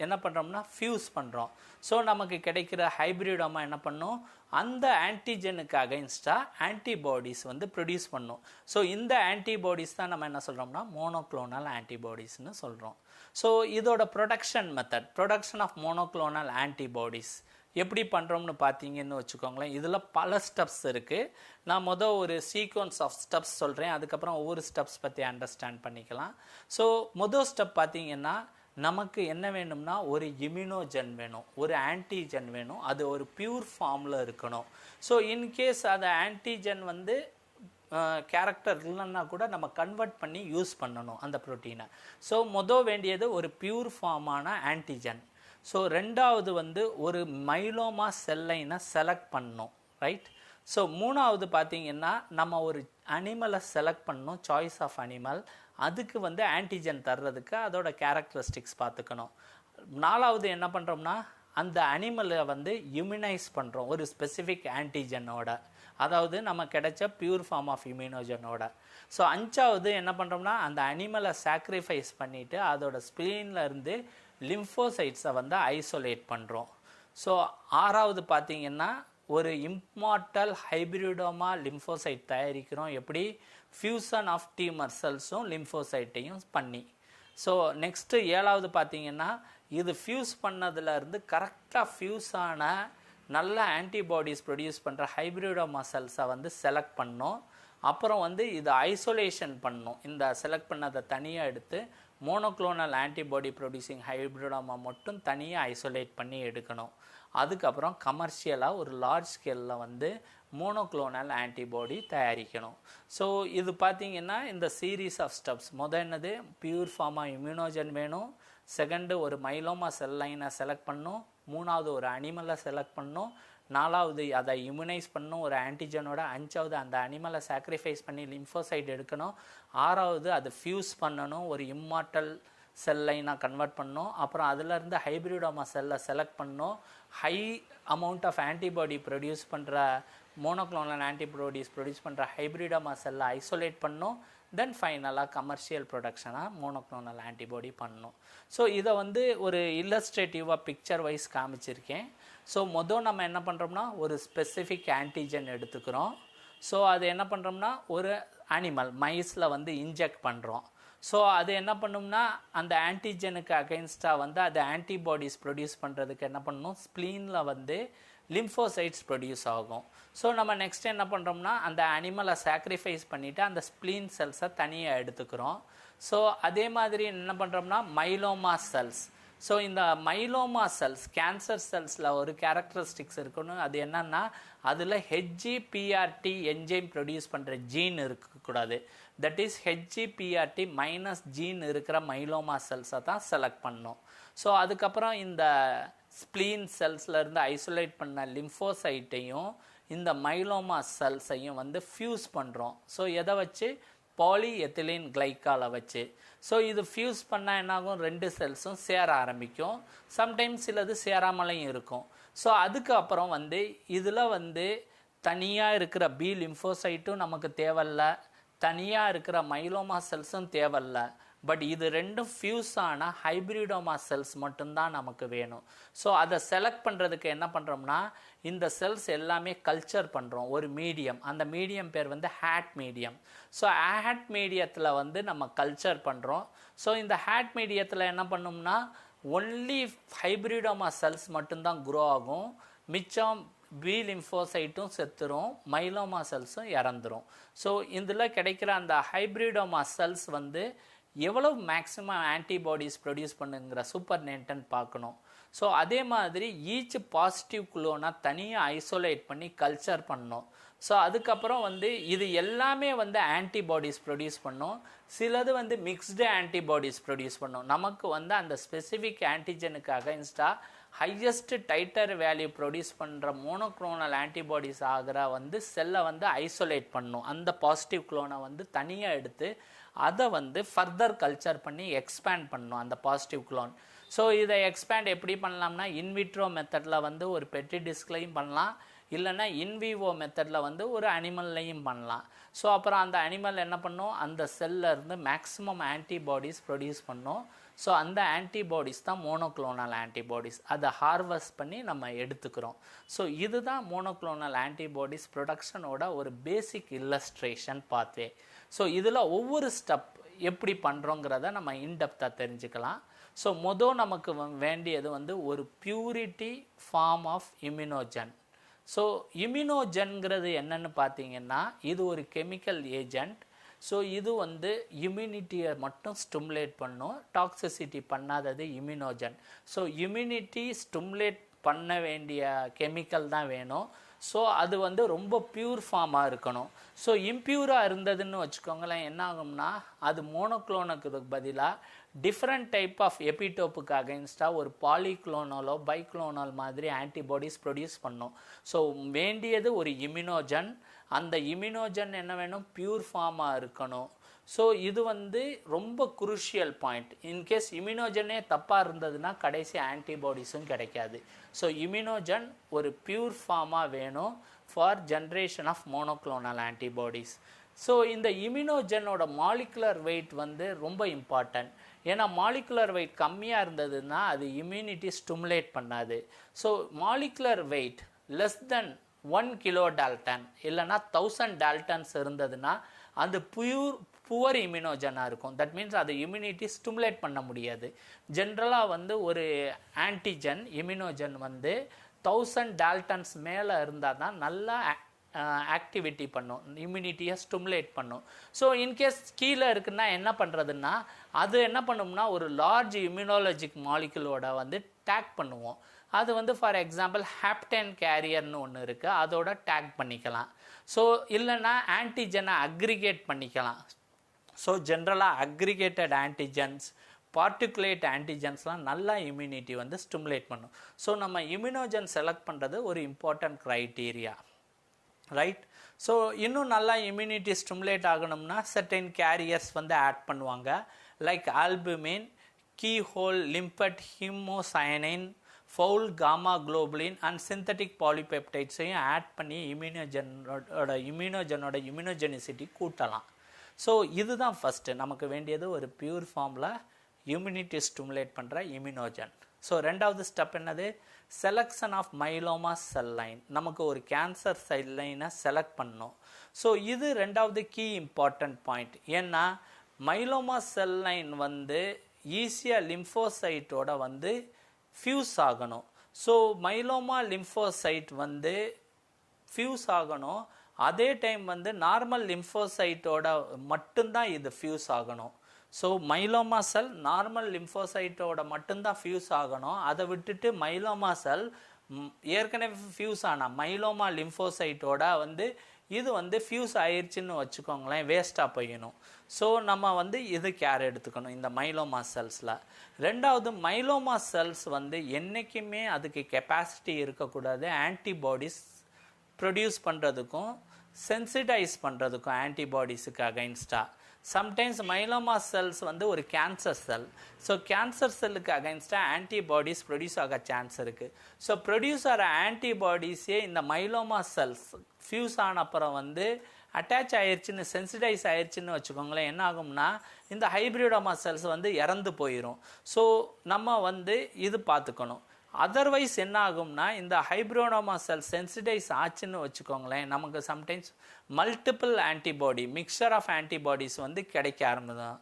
என்ன பண்ணுறோம்னா ஃபியூஸ் பண்ணுறோம். ஸோ நமக்கு கிடைக்கிற ஹைப்ரிடோமா என்ன பண்ணும், அந்த ஆன்டிஜனுக்கு அகைன்ஸ்டாக ஆன்டிபாடிஸ் வந்து ப்ரொடியூஸ் பண்ணும். ஸோ இந்த ஆன்டிபாடிஸ் தான் நம்ம என்ன சொல்கிறோம்னா மோனோக்ளோனல் ஆன்டிபாடிஸ்னு சொல்கிறோம். ஸோ இதோட production method, production of monoclonal antibodies எப்படி பண்ணுறோம்னு பார்த்தீங்கன்னு வச்சுக்கோங்களேன். இதில் பல ஸ்டெப்ஸ் இருக்குது. நான் ஒரு சீக்வன்ஸ் ஆஃப் ஸ்டெப்ஸ் சொல்கிறேன், அதுக்கப்புறம் ஒவ்வொரு ஸ்டெப்ஸ் பற்றி அண்டர்ஸ்டாண்ட் பண்ணிக்கலாம். ஸோ ஸ்டெப் பார்த்தீங்கன்னா நமக்கு என்ன வேணும்னா ஒரு இம்யூனோஜன் வேணும், ஒரு ஆன்டிஜன் வேணும், அது ஒரு பியூர் ஃபார்மில் இருக்கணும். ஸோ இன்கேஸ் அது ஆன்டிஜன் வந்து கேரக்டர் இல்லைன்னா கூட நம்ம கன்வெர்ட் பண்ணி யூஸ் பண்ணணும் அந்த ப்ரோட்டீனை. ஸோ வேண்டியது ஒரு பியூர் ஃபார்மான ஆன்டிஜன். ஸோ ரெண்டாவது வந்து ஒரு மைலோமா செல்லைனை செலக்ட் பண்ணணும், ரைட். ஸோ மூணாவது பார்த்தீங்கன்னா நம்ம ஒரு அனிமலை செலக்ட் பண்ணணும், சாய்ஸ் ஆஃப் அனிமல். அதுக்கு வந்து ஆன்டிஜன் தர்றதுக்கு அதோட கேரக்டரிஸ்டிக்ஸ் பார்த்துக்கணும். நாலாவது என்ன பண்ணுறோம்னா அந்த அனிமலை வந்து இம்யூனைஸ் பண்ணுறோம் ஒரு ஸ்பெசிஃபிக் ஆன்டிஜனோட, அதாவது நம்ம கிடைச்ச பியூர் ஃபார்ம் ஆஃப் இம்யூனோஜனோட. ஸோ அஞ்சாவது என்ன பண்ணுறோம்னா அந்த அனிமலை சாக்ரிஃபைஸ் பண்ணிவிட்டு அதோட ஸ்பிளீனில் இருந்து லிம்ஃபோசைட்ஸை வந்து ஐசோலேட் பண்ணுறோம். ஸோ ஆறாவது பார்த்தீங்கன்னா ஒரு இம்மார்டல் ஹைப்ரிடோமா லிம்ஃபோசைட் தயாரிக்கிறோம். எப்படி? ஃபியூசன் ஆஃப் டியூமர் செல்ஸும் லிம்ஃபோசைட்டையும் பண்ணி. ஸோ நெக்ஸ்ட்டு ஏழாவது பார்த்தீங்கன்னா இது ஃபியூஸ் பண்ணதுலேருந்து கரெக்டாக ஃபியூஸ் ஆன நல்ல ஆன்டிபாடிஸ் ப்ரொடியூஸ் பண்ணுற ஹைப்ரிடோமா செல்ஸை வந்து செலக்ட் பண்ணோம். அப்புறம் வந்து இது ஐசோலேஷன் பண்ணணும். இந்த செலக்ட் பண்ணதை தனியாக எடுத்து மோனோக்ளோனல் ஆன்டிபாடி ப்ரொடியூசிங் ஹைப்ரிடோமா மட்டும் தனியாக ஐசோலேட் பண்ணி எடுக்கணும். அதுக்கப்புறம் கமர்ஷியலாக ஒரு லார்ஜ் ஸ்கேலில் வந்து மோனோக்ளோனல் ஆன்டிபாடி தயாரிக்கணும். ஸோ இது பார்த்திங்கன்னா இந்த சீரீஸ் ஆஃப் ஸ்டெப்ஸ். என்னது பியூர் ஃபார்மாக இம்யூனோஜன் வேணும், செகண்டு ஒரு மைலோமா செல் லைனை செலக்ட் பண்ணணும், மூணாவது ஒரு அனிமலை செலக்ட் பண்ணணும், நாலாவது அதை இம்யூனைஸ் பண்ணணும் ஒரு ஆன்டிஜனோட, அஞ்சாவது அந்த அனிமலை சாக்ரிஃபைஸ் பண்ணி லிம்ஃபோசைட் எடுக்கணும், ஆறாவது அதை ஃபியூஸ் பண்ணணும் ஒரு இம்மார்டல் செல் லைனாக கன்வெர்ட் பண்ணணும், அப்புறம் அதிலேருந்து ஹைப்ரிடோமா செல்லை செலக்ட் பண்ணணும், high amount of antibody produce பண்ணுற மோனோக்ளோனல் ஆன்டிபாடிஸ் ப்ரொடியூஸ் பண்ணுற ஹைப்ரிடோமா செல்லை ஐசோலேட் பண்ணணும், தென் ஃபைனலாக கமர்ஷியல் ப்ரொடக்ஷனாக மோனோக்ளோனல் ஆன்டிபாடி பண்ணணும். ஸோ இதை வந்து ஒரு இல்லஸ்ட்ரேட்டிவாக பிக்சர் வைஸ் காமிச்சிருக்கேன். ஸோ நம்ம என்ன பண்ணுறோம்னா ஒரு ஸ்பெசிஃபிக் ஆன்டிஜன் எடுத்துக்கிறோம். ஸோ அது என்ன பண்ணுறோம்னா ஒரு அனிமல் மைஸில் வந்து இன்ஜெக்ட் பண்ணுறோம். ஸோ அது என்ன பண்ணும்னா அந்த ஆன்டிஜனுக்கு அகைன்ஸ்டாக வந்து அது ஆன்டிபாடிஸ் ப்ரொடியூஸ் பண்ணுறதுக்கு என்ன பண்ணணும், ஸ்ப்ளீனில் வந்து லிம்ஃபோசைட்ஸ் ப்ரொடியூஸ் ஆகும். ஸோ நம்ம நெக்ஸ்ட் என்ன பண்ணுறோம்னா அந்த அனிமலை சாக்ரிஃபைஸ் பண்ணிவிட்டு அந்த ஸ்ப்ளீன் செல்ஸை தனியாக எடுத்துக்கிறோம். ஸோ அதே மாதிரி என்ன பண்ணுறோம்னா மைலோமா செல்ஸ். ஸோ இந்த மைலோமா செல்ஸ் கேன்சர் செல்ஸில் ஒரு கேரக்டரிஸ்டிக்ஸ் இருக்கணும். அது என்னென்னா அதில் ஹெச்ஜிபிஆர்டி என்ஜைம் ப்ரொடியூஸ் பண்ணுற ஜீன் இருக்கக்கூடாது. தட் இஸ் ஹெச்ஜிபிஆர்டி மைனஸ் ஜீன் இருக்கிற மைலோமா செல்ஸை தான் செலக்ட் பண்ணணும். ஸோ அதுக்கப்புறம் இந்த ஸ்ப்ளீன் செல்ஸ்லேருந்து ஐசோலேட் பண்ண லிம்ஃபோசைட்டையும் இந்த மைலோமா செல்ஸையும் வந்து ஃபியூஸ் பண்ணுறோம். ஸோ எதை வச்சு? பாலிஎத்திலீன் கிளைக்காலை வச்சு. ஸோ இது ஃபியூஸ் பண்ணால் என்னாகும், ரெண்டு செல்ஸும் சேர ஆரம்பிக்கும். சம்டைம்ஸ் சிலது சேராமலையும் இருக்கும். ஸோ அதுக்கப்புறம் வந்து இதில் வந்து தனியாக இருக்கிற பி லிம்ஃபோசைட்டும் நமக்கு தேவையில்ல, தனியாக இருக்கிற மைலோமா செல்ஸும் தேவையில்ல. பட் இது ரெண்டும் ஃபியூஸ் ஆன ஹைப்ரிடோமா செல்ஸ் மட்டும்தான் நமக்கு வேணும். ஸோ அதை செலக்ட் பண்ணுறதுக்கு என்ன பண்ணுறோம்னா இந்த செல்ஸ் எல்லாமே கல்ச்சர் பண்ணுறோம் ஒரு மீடியம். அந்த மீடியம் பேர் வந்து ஹேட் மீடியம். ஸோ ஹேட் மீடியத்தில் வந்து நம்ம கல்ச்சர் பண்ணுறோம். ஸோ இந்த ஹேட் மீடியத்தில் என்ன பண்ணோம்னா ஒன்லி ஹைப்ரிடோமா செல்ஸ் மட்டும்தான் க்ரோ ஆகும், மிச்சம் பி லிம்ஃபோசைட்டும் செத்துரும், மைலோமா செல்ஸும் இறந்துரும். ஸோ இதில் கிடைக்கிற அந்த ஹைப்ரிடோமா செல்ஸ் வந்து எவ்வளவு மேக்ஸிமம் ஆன்டிபாடிஸ் ப்ரொடியூஸ் பண்ணுங்கிற சூப்பர் நேட்டன் பார்க்கணும். ஸோ அதே மாதிரி ஈச் பாசிட்டிவ் குளோனாக தனியாக ஐசோலேட் பண்ணி கல்ச்சர் பண்ணணும். ஸோ அதுக்கப்புறம் வந்து இது எல்லாமே வந்து ஆன்டிபாடிஸ் ப்ரொடியூஸ் பண்ணும், சிலது வந்து மிக்ஸ்டு ஆன்டிபாடிஸ் ப்ரொடியூஸ் பண்ணும். நமக்கு வந்து அந்த ஸ்பெசிஃபிக் ஆன்டிஜனுக்கு அகைன்ஸ்டாக ஹையஸ்ட் டைட்டர் வேல்யூ ப்ரொடியூஸ் பண்ணுற மோனோக்ளோனல் ஆன்டிபாடிஸ் ஆகிற வந்து செல்லை வந்து ஐசோலேட் பண்ணும். அந்த பாசிட்டிவ் குளோனை வந்து தனியாக எடுத்து அதை வந்து ஃபர்தர் கல்ச்சர் பண்ணி எக்ஸ்பேண்ட் பண்ணணும் அந்த பாசிட்டிவ் குளோன். ஸோ இதை எக்ஸ்பேண்ட் எப்படி பண்ணலாம்னா இன்விட்ரோ மெத்தடில் வந்து ஒரு பெட்டி டிஸ்க்லையும் பண்ணலாம், இல்லைன்னா இன்விவோ மெத்தடில் வந்து ஒரு அனிமல்லையும் பண்ணலாம். ஸோ அப்புறம் அந்த அனிமல் என்ன பண்ணும், அந்த செல்லிருந்து மேக்ஸிமம் ஆன்டிபாடிஸ் ப்ரொடியூஸ் பண்ணும். ஸோ அந்த ஆன்டிபாடிஸ் தான் மோனோக்ளோனல் ஆன்டிபாடிஸ். அதை ஹார்வெஸ்ட் பண்ணி நம்ம எடுத்துக்கிறோம். ஸோ இதுதான் மோனோக்ளோனல் ஆன்டிபாடிஸ் ப்ரொடக்ஷனோட ஒரு பேசிக் இல்லஸ்ட்ரேஷன் பாத்வே. ஸோ இதில் ஒவ்வொரு ஸ்டெப் எப்படி பண்ணுறோங்கிறத நம்ம இன்டெப்த்தாக தெரிஞ்சுக்கலாம். ஸோ நமக்கு வேண்டியது வந்து ஒரு பியூரிட்டி ஃபார்ம் ஆஃப் இம்யூனோஜன். ஸோ இம்யூனோஜன்கிறது என்னன்னு பார்த்தீங்கன்னா இது ஒரு கெமிக்கல் ஏஜென்ட். ஸோ இது வந்து இம்யூனிட்டியை மட்டும் ஸ்டிமுலேட் பண்ணும், டாக்ஸிசிட்டி பண்ணாதது இம்யூனோஜன். ஸோ இம்யூனிட்டி ஸ்டிமுலேட் பண்ண வேண்டிய கெமிக்கல் தான் வேணும். ஸோ அது வந்து ரொம்ப பியூர் ஃபார்மாக இருக்கணும். ஸோ இம்ப்யூராக இருந்ததுன்னு வச்சுக்கோங்களேன், என்ன ஆகும்னா அது மோனோக்ளோனுக்கு பதிலாக டிஃப்ரெண்ட் டைப் ஆஃப் எபிடோப்புக்கு அகைன்ஸ்டாக ஒரு பாலிக்ளோனலோ பைக்ளோனல் மாதிரி ஆன்டிபாடிஸ் ப்ரொடியூஸ் பண்ணும். ஸோ வேண்டியது ஒரு இம்யூனோஜன். அந்த இம்யூனோஜன் என்ன வேணும், பியூர் ஃபார்மாக இருக்கணும். ஸோ இது வந்து ரொம்ப குரூஷியல் பாயிண்ட். இன்கேஸ் இம்யூனோஜனே தப்பாக இருந்ததுன்னா கடைசி ஆன்டிபாடிஸும் கிடைக்காது. ஸோ இம்யூனோஜன் ஒரு பியூர் ஃபார்மாக வேணும் for generation of monoclonal antibodies. So இந்த இம்யூனோஜனோட மாலிகுலர் வெயிட் வந்து ரொம்ப இம்பார்ட்டன்ட். ஏன்னா மாலிகுலர் வெயிட் கம்மியாக இருந்ததுன்னா அது இம்யூனிட்டி ஸ்டிமுலேட் பண்ணாது. So molecular wait less than 1 kilo Dalton இல்லைனா 1000 டால்டன்ஸ் இருந்ததுன்னா அது புவர் இம்யூனோஜனாக இருக்கும். தட் மீன்ஸ் அது இம்யூனிட்டி ஸ்டிமுலேட் பண்ண முடியாது. ஜென்ரலாக வந்து ஒரு ஆன்டிஜன் இம்யூனோஜன் வந்து 1000 டால்டன்ஸ் மேலே இருந்தால் தான் நல்லா ஆக்டிவிட்டி பண்ணும், இம்யூனிட்டியை ஸ்டிமுலேட் பண்ணும். ஸோ இன்கேஸ் கீழே இருக்குன்னா என்ன பண்ணுறதுன்னா அது என்ன பண்ணும்னா ஒரு லார்ஜ் இம்யூனாலஜிக் மாலிகுலோட வந்து டேக் பண்ணுவோம். அது வந்து ஃபார் எக்ஸாம்பிள் ஹாப்டென் கேரியர்னு ஒன்று இருக்குது, அதோட டேக் பண்ணிக்கலாம். ஸோ இல்லைன்னா ஆன்டிஜனை அக்ரிகேட் பண்ணிக்கலாம். ஸோ ஜென்ரலாக அக்ரிகேட்டட் ஆன்டிஜன்ஸ் பார்ட்டிகுலேட் ஆன்டிஜன்ஸ்லாம் நல்லா இம்யூனிட்டி வந்து ஸ்டிமுலேட் பண்ணும். ஸோ நம்ம இம்யூனோஜன் செலக்ட் பண்ணுறது ஒரு இம்பார்ட்டன்ட் க்ரைட்டீரியா, ரைட்? ஸோ இன்னும் நல்லா இம்யூனிட்டி ஸ்டிமுலேட் ஆகணும்னா சர்டன் கேரியர்ஸ் வந்து ஆட் பண்ணுவாங்க. Like albumin, keyhole, limpet, hemocyanin, fowl, gamma globulin and synthetic பாலிபெப்டைட்ஸையும் ஆட் பண்ணி இம்யூனோஜனோட இம்யூனோஜெனிசிட்டி கூட்டலாம். ஸோ இதுதான் ஃபஸ்ட்டு நமக்கு வேண்டியது, ஒரு பியூர் ஃபார்மில் இம்யூனிட்டி ஸ்டிமுலேட் பண்ணுற இம்யூனோஜன். ஸோ ரெண்டாவது ஸ்டெப் என்னது, selection of myeloma cell line. நமக்கு ஒரு கேன்சர் செல் லைனை செலக்ட் பண்ணணும். ஸோ இது ரெண்டாவது கீ இம்பார்ட்டன்ட் பாயிண்ட். ஏன்னா மைலோமா செல் லைன் வந்து ஈஸியாக லிம்ஃபோசைட்டோட வந்து ஃபியூஸ் ஆகணும். ஸோ மைலோமா லிம்ஃபோசைட் வந்து ஃபியூஸ் ஆகணும், அதே டைம் வந்து நார்மல் லிம்ஃபோசைட்டோட மட்டும்தான் இது ஃபியூஸ் ஆகணும். ஸோ மைலோமா செல் நார்மல் லிம்ஃபோசைட்டோட மட்டும்தான் ஃபியூஸ் ஆகணும். அதை விட்டுட்டு மைலோமா செல் ஏற்கனவே ஃபியூஸ் ஆனால் மைலோமா லிம்ஃபோசைட்டோட வந்து இது வந்து ஃபியூஸ் ஆயிடுச்சுன்னு வச்சுக்கோங்களேன், வேஸ்ட்டாக போயிடணும். ஸோ நம்ம வந்து இது கேர் எடுத்துக்கணும் இந்த மைலோமா செல்ஸில். ரெண்டாவது மைலோமா செல்ஸ் வந்து என்றைக்குமே அதுக்கு கெப்பாசிட்டி இருக்கக்கூடாது ஆன்டிபாடிஸ் ப்ரொடியூஸ் பண்ணுறதுக்கும் சென்சிடைஸ் பண்ணுறதுக்கும் ஆன்டிபாடிஸுக்கு அகைன்ஸ்டாக. சம்டைம்ஸ் மைலோமா செல்ஸ் வந்து ஒரு கேன்சர் செல். ஸோ கேன்சர் செல்லுக்கு அகைன்ஸ்டாக ஆன்டிபாடிஸ் ப்ரொடியூஸ் ஆக சான்ஸ் இருக்குது. ஸோ ப்ரொடியூஸ் ஆகிற ஆன்டிபாடிஸே இந்த மைலோமா செல்ஸ் ஃபியூஸ் ஆன அப்புறம் வந்து அட்டாச் ஆயிடுச்சுன்னு, சென்சிடைஸ் ஆயிடுச்சுன்னு வச்சுக்கோங்களேன், என்ன ஆகும்னா இந்த ஹைப்ரிடோமா செல்ஸ் வந்து இறந்து போயிடும். ஸோ நம்ம வந்து இது பார்த்துக்கணும். அதர்வைஸ் என்ன ஆகும்னா இந்த ஹைப்ரிடோமா செல் சென்சிடைஸ் ஆச்சுன்னு வச்சுக்கோங்களேன், நமக்கு sometimes multiple antibody mixture of antibodies வந்து கிடைக்க ஆரம்பிடும்.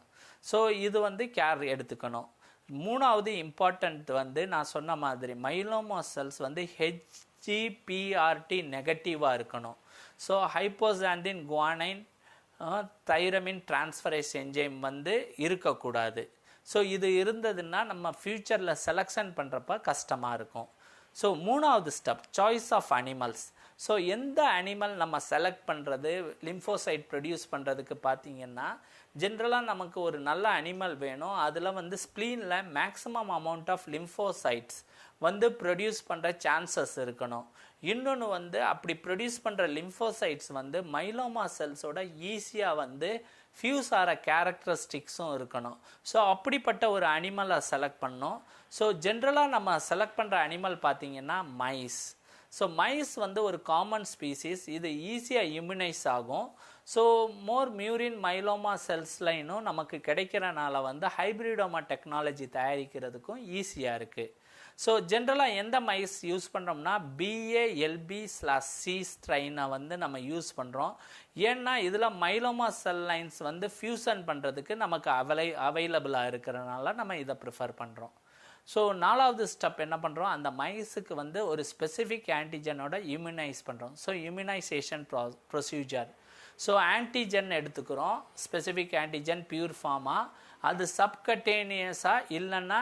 ஸோ இது வந்து கேர் எடுத்துக்கணும். மூணாவது இம்பார்ட்டண்ட் வந்து நான் சொன்ன மாதிரி மைலோமா செல்ஸ் வந்து ஹெச்ஜிபிஆர்டி நெகட்டிவாக இருக்கணும். ஸோ ஹைப்போசாந்தின் குவானைன் தைரமின் டிரான்ஸ்ஃபரேஸ் என்ஜைம் வந்து இருக்கக்கூடாது. ஸோ இது இருந்ததுன்னா நம்ம ஃப்யூச்சரில் செலெக்ஷன் பண்ணுறப்ப கஷ்டமாக இருக்கும். ஸோ மூணாவது step choice of animals. So எந்த அனிமல் நம்ம செலக்ட் பண்ணுறது லிம்ஃபோசைட் ப்ரொடியூஸ் பண்ணுறதுக்கு பார்த்தீங்கன்னா ஜென்ரலாக நமக்கு ஒரு நல்ல அனிமல் வேணும். அதில் வந்து ஸ்ப்ளீனில் மேக்ஸிமம் அமௌண்ட் ஆஃப் லிம்ஃபோசைட்ஸ் வந்து ப்ரொடியூஸ் பண்ணுற சான்சஸ் இருக்கணும். இன்னொன்று வந்து அப்படி ப்ரொடியூஸ் பண்ணுற லிம்ஃபோசைட்ஸ் வந்து மைலோமா செல்ஸோட ஈஸியாக வந்து ஃபியூஸ் ஆகிற கேரக்டரிஸ்டிக்ஸும் இருக்கணும். ஸோ அப்படிப்பட்ட ஒரு அனிமலை செலக்ட் பண்ணோம். ஸோ ஜென்ரலாக நம்ம செலக்ட் பண்ணுற அனிமல் பார்த்திங்கன்னா மைஸ். ஸோ மைஸ் வந்து ஒரு காமன் ஸ்பீசிஸ், இது ஈஸியாக இம்யூனைஸ் ஆகும். ஸோ மோர் மியூரின் மைலோமா செல்ஸில் இன்னும் நமக்கு கிடைக்கிறனால வந்து ஹைப்ரிடோமா டெக்னாலஜி தயாரிக்கிறதுக்கும் ஈஸியாக இருக்குது. ஸோ ஜென்ரலாக எந்த மைஸ் யூஸ் பண்ணுறோம்னா BALB/C ஸ்ட்ரைனை வந்து நம்ம யூஸ் பண்ணுறோம். ஏன்னா இதில் மைலோமா செல் லைன்ஸ் வந்து ஃபியூசன் பண்ணுறதுக்கு நமக்கு அவைலபிளாக இருக்கிறனால நம்ம இதை ப்ரிஃபர் பண்ணுறோம். ஸோ 4வது ஸ்டெப் என்ன பண்ணுறோம், அந்த மைஸுக்கு வந்து ஒரு ஸ்பெசிஃபிக் ஆன்டிஜனோட இம்யூனைஸ் பண்ணுறோம். So immunisation procedure. So antigen எடுத்துக்கிறோம், ஸ்பெசிஃபிக் ஆன்டிஜன் பியூர் ஃபார்மாக, அது சப்கட்டேனியஸாக இல்லைன்னா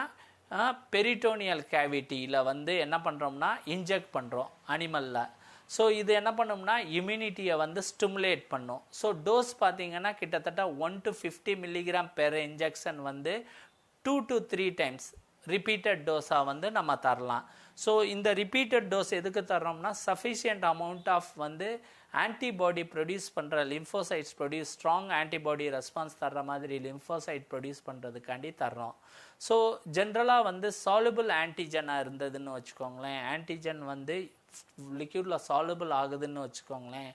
பெரிட்டோனியல் கேவிட்டியில் வந்து என்ன பண்ணுறோம்னா இன்ஜெக்ட் பண்ணுறோம் அனிமலில். ஸோ இது என்ன பண்ணோம்னா இம்யூனிட்டியை வந்து ஸ்டிமுலேட் பண்ணும். ஸோ டோஸ் பார்த்திங்கன்னா கிட்டத்தட்ட 1 to 50 mg பெர் இன்ஜெக்ஷன் வந்து 2 to 3 times ரிப்பீட்டட் டோஸாக வந்து நம்ம தரலாம். ஸோ இந்த ரிப்பீட்டட் டோஸ் எதுக்கு தர்றோம்னா சஃபிஷியன்ட் அமௌண்ட் ஆஃப் வந்து ஆன்டிபாடி ப்ரொடியூஸ் பண்ணுற லிம்ஃபோசைட்ஸ் ஸ்ட்ராங் ஆன்டிபாடி ரெஸ்பான்ஸ் தர்ற மாதிரி லிம்ஃபோசைட் ப்ரொடியூஸ் பண்ணுறதுக்காண்டி தர்றோம். ஸோ ஜென்ரலாக வந்து சாலுபிள் ஆன்டிஜனாக இருந்ததுன்னு வச்சுக்கோங்களேன், ஆன்டிஜன் வந்து லிக்யூடில் சாலுபிள் ஆகுதுன்னு வச்சுக்கோங்களேன்,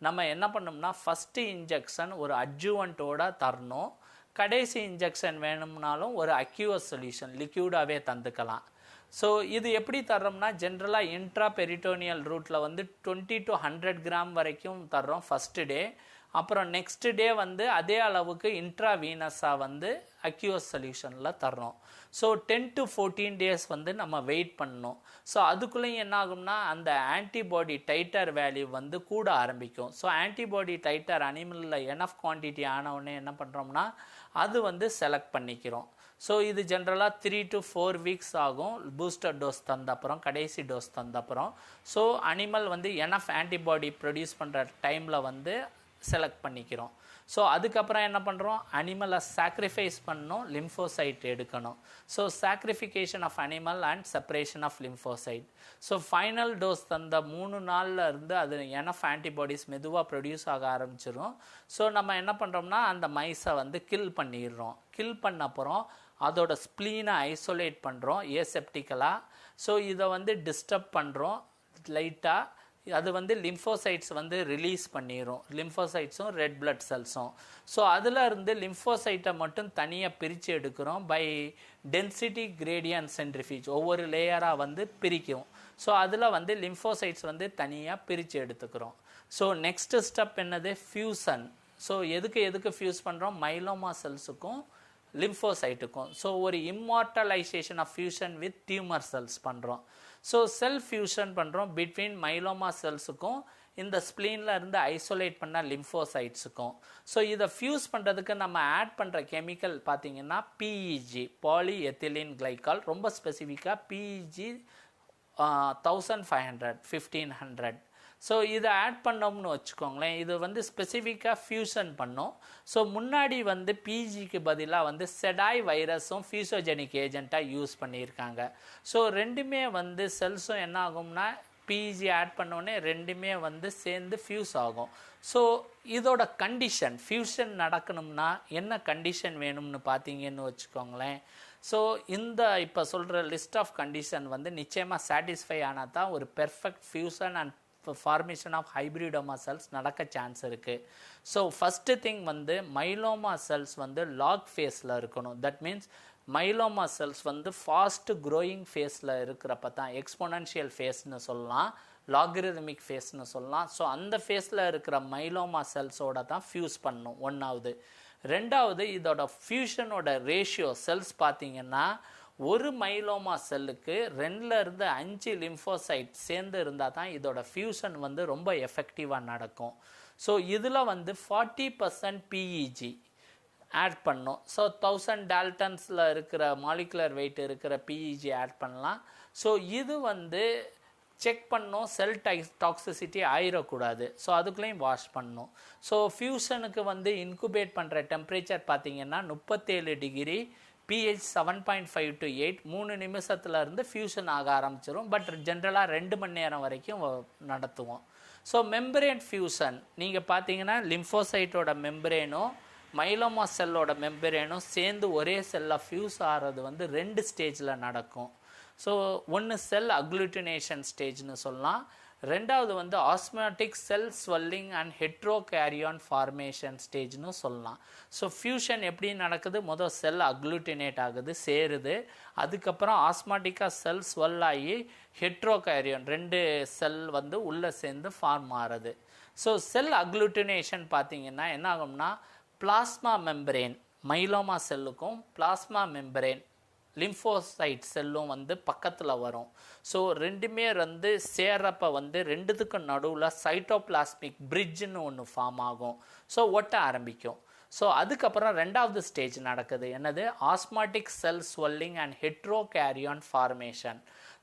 நம்ம என்ன பண்ணோம்னா ஃபஸ்ட்டு இன்ஜெக்ஷன் ஒரு அட்ஜுவண்ட்டோட தரணும். கடைசி இன்ஜெக்ஷன் வேணும்னாலும் ஒரு அக்யூவஸ் சொல்யூஷன் லிக்யூடாகவே தந்துக்கலாம். ஸோ இது எப்படி தர்றோம்னா ஜென்ரலாக இன்ட்ரா பெரிட்டோனியல் ரூட்டில் வந்து 20 to 100 கிராம் வரைக்கும் தர்றோம் ஃபஸ்ட்டு டே. அப்புறம் நெக்ஸ்ட் டே வந்து அதே அளவுக்கு இன்ட்ராவீனஸாக வந்து அக்யூவஸ் சொல்யூஷனில் தர்றோம். ஸோ 10 to 14 days வந்து நம்ம வெயிட் பண்ணணும். ஸோ அதுக்குள்ளேயும் என்ன ஆகும்னா அந்த ஆன்டிபாடி டைட்டர் வேல்யூ வந்து கூட ஆரம்பிக்கும். ஸோ ஆன்டிபாடி டைட்டர் அனிமலில் எனஃப் குவான்டிட்டி ஆனவுடனே என்ன பண்ணுறோம்னா அது வந்து செலக்ட் பண்ணிக்கிறோம். ஸோ இது ஜென்ரலாக 3 to 4 weeks ஆகும் பூஸ்டர் டோஸ் தந்தப்புறம், கடைசி டோஸ் தந்தப்புறம். ஸோ அனிமல் வந்து எனஃப் ஆன்டிபாடி ப்ரொடியூஸ் பண்ணுற டைமில் வந்து செலக்ட் பண்ணிக்கிறோம். ஸோ அதுக்கப்புறம் என்ன பண்ணுறோம், அனிமலை சாக்ரிஃபைஸ் பண்ணணும், லிம்ஃபோசைட் எடுக்கணும். So sacrification of animal and separation of lymphocyte. So final dose தந்த 3 நாளில் இருந்து அது எனஃப் ஆன்டிபாடிஸ் மெதுவாக ப்ரொடியூஸ் ஆக ஆரம்பிச்சிடும். ஸோ நம்ம என்ன பண்ணுறோம்னா அந்த மைஸை வந்து கில் பண்ணிடுறோம். கில் பண்ண அப்புறம் அதோட ஸ்ப்ளீனை ஐசோலேட் பண்ணுறோம் ஏசெப்டிக்கலாக. ஸோ இதை வந்து டிஸ்டர்ப் பண்ணுறோம் லைட்டாக, அது வந்து லிம்ஃபோசைட்ஸ் வந்து ரிலீஸ் பண்ணிடும், லிம்ஃபோசைட்ஸும் ரெட் பிளட் செல்ஸும். ஸோ அதில் இருந்து லிம்ஃபோசைட்டை மட்டும் தனியாக பிரித்து எடுக்கிறோம் பை டென்சிட்டி கிரேடியன்ட் சென்ட்ரிஃபியூஜ், ஒவ்வொரு லேயராக வந்து பிரிக்கும். ஸோ அதில் வந்து லிம்ஃபோசைட்ஸ் வந்து தனியாக பிரித்து எடுத்துக்கிறோம். ஸோ நெக்ஸ்ட் ஸ்டெப் என்னது, ஃபியூசன். ஸோ எதுக்கு ஃபியூஸ் பண்ணுறோம், மைலோமா செல்ஸுக்கும் லிம்ஃபோசைட்டுக்கும். ஸோ ஒரு immortalisation of fusion with tumour cells பண்ணுறோம். ஸோ செல் ஃபியூஷன் பண்ணுறோம் பிட்வீன் மைலோமா செல்ஸுக்கும் இந்த ஸ்ப்ளீனில் இருந்து ஐசோலேட் பண்ண லிம்ஃபோசைட்ஸுக்கும். ஸோ இதை ஃபியூஸ் பண்ணுறதுக்கு நம்ம ஆட் பண்ணுற கெமிக்கல் பார்த்திங்கன்னா PEG, பாலி எத்திலீன் கிளைக்கால். ரொம்ப ஸ்பெசிஃபிக்காக PEG 1500, 1500. ஸோ இதை ஆட் பண்ணோம்னு வச்சுக்கோங்களேன், இது வந்து ஸ்பெசிஃபிக்காக ஃபியூஷன் பண்ணோம். ஸோ முன்னாடி வந்து PEGக்கு பதிலாக வந்து செடாய் வைரஸும் ஃபியூசோஜெனிக் ஏஜெண்ட்டாக யூஸ் பண்ணியிருக்காங்க. ஸோ ரெண்டுமே வந்து செல்ஸும் என்ன ஆகும்னா PEG ஆட் பண்ணோடனே ரெண்டுமே வந்து சேர்ந்து ஃபியூஸ் ஆகும். ஸோ இதோட கண்டிஷன், ஃபியூஷன் நடக்கணும்னா என்ன கண்டிஷன் வேணும்னு பார்த்தீங்கன்னு வச்சுக்கோங்களேன். ஸோ இந்த இப்போ சொல்கிற லிஸ்ட் ஆஃப் கண்டிஷன் வந்து நிச்சயமாக சாட்டிஸ்ஃபை ஆனால் தான் ஒரு perfect fusion and formation of hybridoma cells நடக்க சான்ஸ் இருக்குது. ஸோ ஃபஸ்ட்டு திங் வந்து மைலோமா செல்ஸ் வந்து லாக் ஃபேஸில் இருக்கணும். தட் மீன்ஸ் மைலோமா செல்ஸ் வந்து ஃபாஸ்ட் க்ரோயிங் ஃபேஸில் இருக்கிறப்ப தான், எக்ஸ்போனன்ஷியல் ஃபேஸ்னு சொல்லலாம், லாகரிதமிக் ஃபேஸ்னு சொல்லலாம். ஸோ அந்த ஃபேஸில் இருக்கிற மைலோமா செல்ஸோட தான் ஃபியூஸ் பண்ணணும். ஒன்றாவது. ரெண்டாவது, இதோட ஃபியூஷனோட ரேஷியோ செல்ஸ் பார்த்திங்கன்னா ஒரு மைலோமா செல்லுக்கு 2 to 5 லிம்ஃபோசைட் சேர்ந்து இருந்தால் தான் இதோட ஃபியூஷன் வந்து ரொம்ப எஃபெக்டிவாக நடக்கும். ஸோ இதில் வந்து 40% PEG ஆட் பண்ணோம். ஸோ 1000 டால்டன்ஸில் இருக்கிற மாலிகுலர் வெயிட் இருக்கிற PEG ஆட் பண்ணலாம். ஸோ இது வந்து செக் பண்ணோம், செல் டாக்ஸிசிட்டி ஆயிடக்கூடாது. ஸோ அதுக்குள்ளேயும் வாஷ் பண்ணணும். ஸோ ஃபியூஷனுக்கு வந்து இன்குபேட் பண்ணுற டெம்பரேச்சர் பார்த்திங்கன்னா 37 டிகிரி, pH 7.5 to 8, 3 நிமிஷத்துல இருந்து ஃபியூஷன் ஆக ஆரம்பிச்சிடும். பட் ஜென்ரலாக 2 மணி நேரம் வரைக்கும் நடத்துவோம். ஸோ மெம்பரேன் ஃபியூஷன் நீங்கள் பார்த்தீங்கன்னா லிம்ஃபோசைட்டோட மெம்பரேனும் மைலோமா செல்லோட மெம்பரேனும் சேர்ந்து ஒரே செல்லில் ஃபியூஸ் ஆகிறது வந்து 2 ஸ்டேஜில் நடக்கும். ஸோ ஒன்று செல் அக்ளூட்டினேஷன் ஸ்டேஜ்னு சொல்லலாம், ரெண்டாவது வந்து osmotic cell swelling and heterokaryon formation ஸ்டேஜ்னு சொல்லலாம். ஸோ ஃபியூஷன் எப்படி நடக்குது, முதல் செல் அக்ளூட்டினேட் ஆகுது, சேருது, அதுக்கப்புறம் ஆஸ்மாட்டிக்காக செல் ஸ்வெல் ஆகி ஹெட்ரோகேரியான் 2 செல் வந்து உள்ளே சேர்ந்து ஃபார்ம் ஆகிறது. ஸோ செல் அக்ளூட்டினேஷன் பார்த்தீங்கன்னா என்ன ஆகும்னா பிளாஸ்மா மெம்பரேன் மைலோமா செல்லுக்கும் பிளாஸ்மா மெம்பரேன் லிம்போசைட் செல்லும் வந்து பக்கத்தில் வரும். ஸோ ரெண்டுமே வந்து சேர்றப்ப வந்து ரெண்டுத்துக்கும் நடுவில் சைட்டோபிளாஸ்மிக் பிரிட்ஜுன்னு ஒன்று ஃபார்ம் ஆகும். ஸோ ஒட்ட ஆரம்பிக்கும். ஸோ அதுக்கப்புறம் ரெண்டாவது ஸ்டேஜ் நடக்குது, என்னது osmotic cell swelling and heterokaryon formation.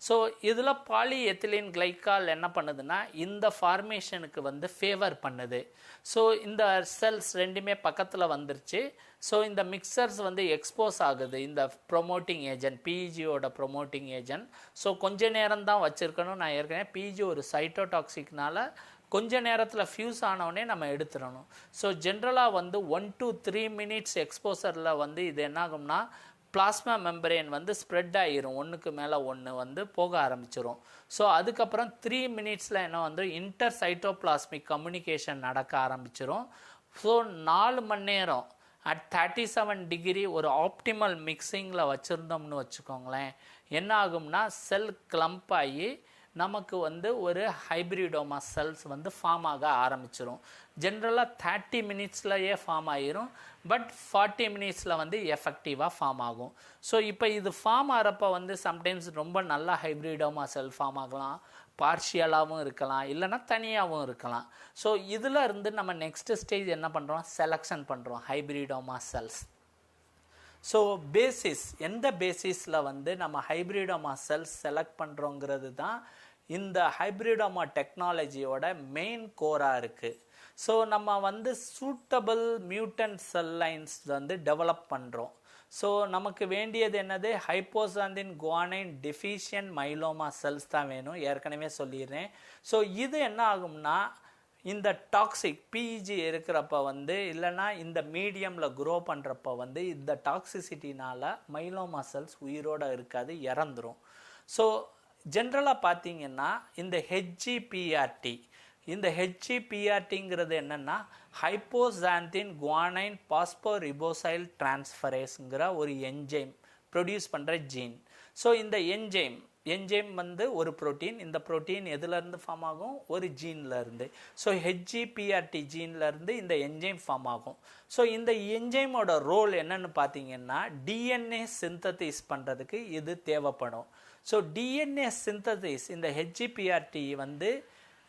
So இதில் பாலிஎத்திலீன் கிளைக்கால் என்ன பண்ணுதுன்னா இந்த ஃபார்மேஷனுக்கு வந்து ஃபேவர் பண்ணுது. ஸோ இந்த செல்ஸ் ரெண்டுமே பக்கத்தில் வந்துருச்சு. ஸோ இந்த மிக்சர்ஸ் வந்து எக்ஸ்போஸ் ஆகுது இந்த ப்ரொமோட்டிங் ஏஜென்ட், பிஜியோட ப்ரொமோட்டிங் ஏஜென்ட். ஸோ கொஞ்ச நேரம் தான் வச்சுருக்கணும். நான் ஏற்கனவே பிஜி ஒரு சைட்டோடாக்சிக்னால கொஞ்ச நேரத்தில் ஃபியூஸ் ஆனவுடனே நம்ம எடுத்துடணும். ஸோ ஜென்ரலாக வந்து 1 to 3 minutes எக்ஸ்போசரில் வந்து இது என்னாகும்னா பிளாஸ்மா மெம்பரேன் வந்து ஸ்ப்ரெட் ஆகிரும், ஒன்றுக்கு மேலே ஒன்று வந்து போக ஆரம்பிச்சிரும். ஸோ அதுக்கப்புறம் 3 minutes என்ன வந்து இன்டர் சைட்டோபிளாஸ்மிக் கம்யூனிகேஷன் நடக்க ஆரம்பிச்சிரும். ஸோ 4 மணி நேரம் at 37 degree ஒரு ஆப்டிமல் மிக்சிங்கில் வச்சுருந்தோம்னு வச்சுக்கோங்களேன், என்ன ஆகும்னா செல் கிளம்ப் ஆகி நமக்கு வந்து ஒரு ஹைப்ரிடோமா செல்ஸ் வந்து ஃபார்ம் ஆக ஆரம்பிச்சிரும். ஜென்ரலாக 30 minutesலயே ஃபார்ம் ஆகிரும், பட் 40 minutesல வந்து எஃபெக்டிவாக ஃபார்ம் ஆகும். ஸோ இப்போ இது ஃபார்ம் ஆகிறப்ப வந்து சம்டைம்ஸ் ரொம்ப நல்லா ஹைப்ரிடோமா செல் ஃபார்ம் ஆகலாம், பார்ஷியலாகவும் இருக்கலாம், இல்லைனா தனியாகவும் இருக்கலாம். ஸோ இதில் இருந்து நம்ம நெக்ஸ்ட் ஸ்டேஜ் என்ன பண்ணுறோம், செலெக்ஷன் பண்ணுறோம் ஹைப்ரிடோமா செல்ஸ். ஸோ பேசிஸ், எந்த பேசிஸில் வந்து நம்ம ஹைப்ரிடோமா செல்ஸ் செலக்ட் பண்ணுறோங்கிறது தான் இந்த ஹைப்ரிடோமா டெக்னாலஜியோட மெயின் கோராக இருக்குது. ஸோ நம்ம வந்து சூட்டபிள் மியூட்டன்ட் செல் லைன்ஸ் வந்து டெவலப் பண்ணுறோம். ஸோ நமக்கு வேண்டியது என்னது, ஹைப்போசாந்தின் குவானைன் டெஃபிஷியன்ட் மைலோமா செல்ஸ் தான் வேணும், ஏற்கனவே சொல்லிடுறேன். ஸோ இது என்ன ஆகும்னா இந்த டாக்ஸிக் பிஇஜி இருக்கிறப்ப வந்து இல்லைனா இந்த மீடியமில் க்ரோ பண்ணுறப்ப வந்து இந்த டாக்ஸிசிட்டினால் மைலோமா செல்ஸ் உயிரோடு இருக்காது, இறந்துரும். ஸோ ஜென்ரலாக பார்த்தீங்கன்னா இந்த ஹெச்சிபிஆர்டி, இந்த ஹெச்சிபிஆர்டிங்கிறது என்னென்னா ஹைப்போசாந்தின் குவானைன் பாஸ்போரிபோசைல் டிரான்ஸ்ஃபரேஸ்ங்கிற ஒரு என்ஜைம் ப்ரொடியூஸ் பண்ணுற ஜீன். ஸோ இந்த என்ஜைம் வந்து ஒரு ப்ரோட்டீன், இந்த ப்ரோட்டீன் எதுலேருந்து ஃபார்ம் ஆகும், ஒரு ஜீன்லேருந்து. ஸோ ஹெச்சிபிஆர்டி ஜீன்லேருந்து இந்த என்ஜைம் ஃபார்ம் ஆகும். ஸோ இந்த என்ஜைமோட ரோல் என்னன்னு பார்த்தீங்கன்னா டிஎன்ஏ சிந்தசிஸ் பண்ணுறதுக்கு இது தேவைப்படும். ஸோ டிஎன்ஏ சிந்தசிஸ் இந்த ஹெச்சிபிஆர்டி வந்து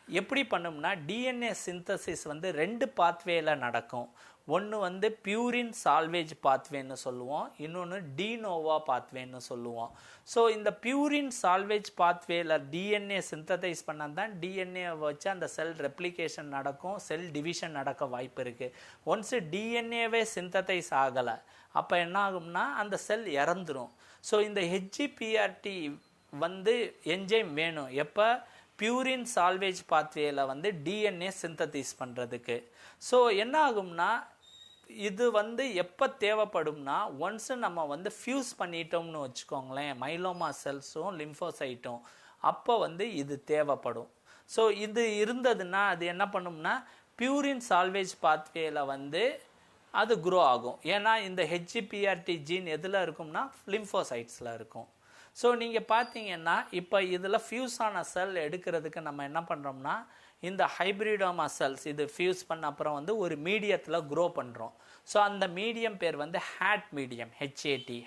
எப்படி பண்ணும்னா டிஎன்ஏ சிந்தசிஸ் வந்து 2 பாத்வேல நடக்கும். ஒன்று வந்து பியூரின் சால்வேஜ் பாத்வேன்னு சொல்லுவோம், இன்னொன்று டினோவா பாத்வேன்னு சொல்லுவோம். ஸோ இந்த பியூரின் சால்வேஜ் பாத்வேல டிஎன்ஏ சிந்தசைஸ் பண்ணால் தான் டிஎன்ஏ வச்சு அந்த செல் ரெப்ளிகேஷன் நடக்கும், செல் டிவிஷன் நடக்க வாய்ப்பு இருக்குது. ஒன்ஸு டிஎன்ஏவே சிந்தசைஸ் ஆகலை அப்போ என்ன ஆகும்னா அந்த செல் இறந்துடும். ஸோ இந்த ஹெச்சிபிஆர்டி வந்து என்ஜைம் வேணும் எப்போ, பியூரின் சால்வேஜ் பாத்வேல வந்து டிஎன்ஏ சிந்தசிஸ் பண்ணுறதுக்கு. ஸோ என்ன ஆகும்னா இது வந்து எப்போ தேவைப்படும்னா ஒன்ஸு நம்ம வந்து ஃபியூஸ் பண்ணிட்டோம்னு வச்சுக்கோங்களேன் மைலோமா செல்ஸும் லிம்போசைட்டும், அப்போ வந்து இது தேவைப்படும். ஸோ இது இருந்ததுன்னா அது என்ன பண்ணும்னா பியூரின் சால்வேஜ் பாத்வேல வந்து அது க்ரோ ஆகும். ஏன்னா இந்த ஹெச்சிபிஆர்டி ஜீன் எதில் இருக்கும்னா லிம்போசைட்ஸில் இருக்கும். ஸோ நீங்கள் பார்த்தீங்கன்னா இப்போ இதில் ஃபியூஸ் ஆன செல் எடுக்கிறதுக்கு நம்ம என்ன பண்ணுறோம்னா இந்த ஹைப்ரிடோமா செல்ஸ் இது ஃபியூஸ் பண்ண அப்புறம் வந்து ஒரு மீடியத்தில் க்ரோ பண்ணுறோம். ஸோ அந்த மீடியம் பேர் வந்து ஹேட் மீடியம், ஹெச்ஏடி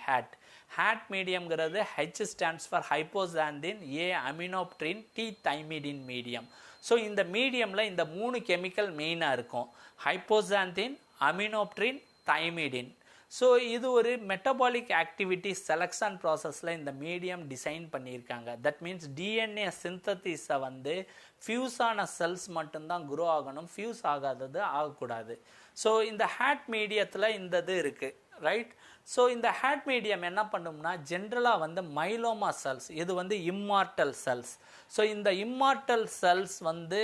ஹேட் மீடியம்ங்கிறது H stands for hypoxanthine, A aminopterin, T thymidine medium. So இந்த மீடியமில் இந்த 3 கெமிக்கல் மெயினாக இருக்கும், ஹைப்போசாந்தின், அமினோப்ட்ரின், தைமிடின். ஸோ இது ஒரு மெட்டபாலிக் ஆக்டிவிட்டி செலக்ஷன் ப்ராசஸில் இந்த மீடியம் டிசைன் பண்ணியிருக்காங்க. தட் மீன்ஸ் டிஎன்ஏ சிந்தசிஸை வந்து ஃபியூஸ் ஆன செல்ஸ் மட்டும்தான் க்ரோ ஆகணும், ஃபியூஸ் ஆகாதது ஆகக்கூடாது. ஸோ இந்த ஹேட் மீடியத்தில் இந்த இது இருக்குது, ரைட். ஸோ இந்த ஹேட் மீடியம் என்ன பண்ணும்னா ஜென்ரலாக வந்து மைலோமா செல்ஸ் இது வந்து இம்மார்டல் செல்ஸ். ஸோ இந்த இம்மார்டல் செல்ஸ் வந்து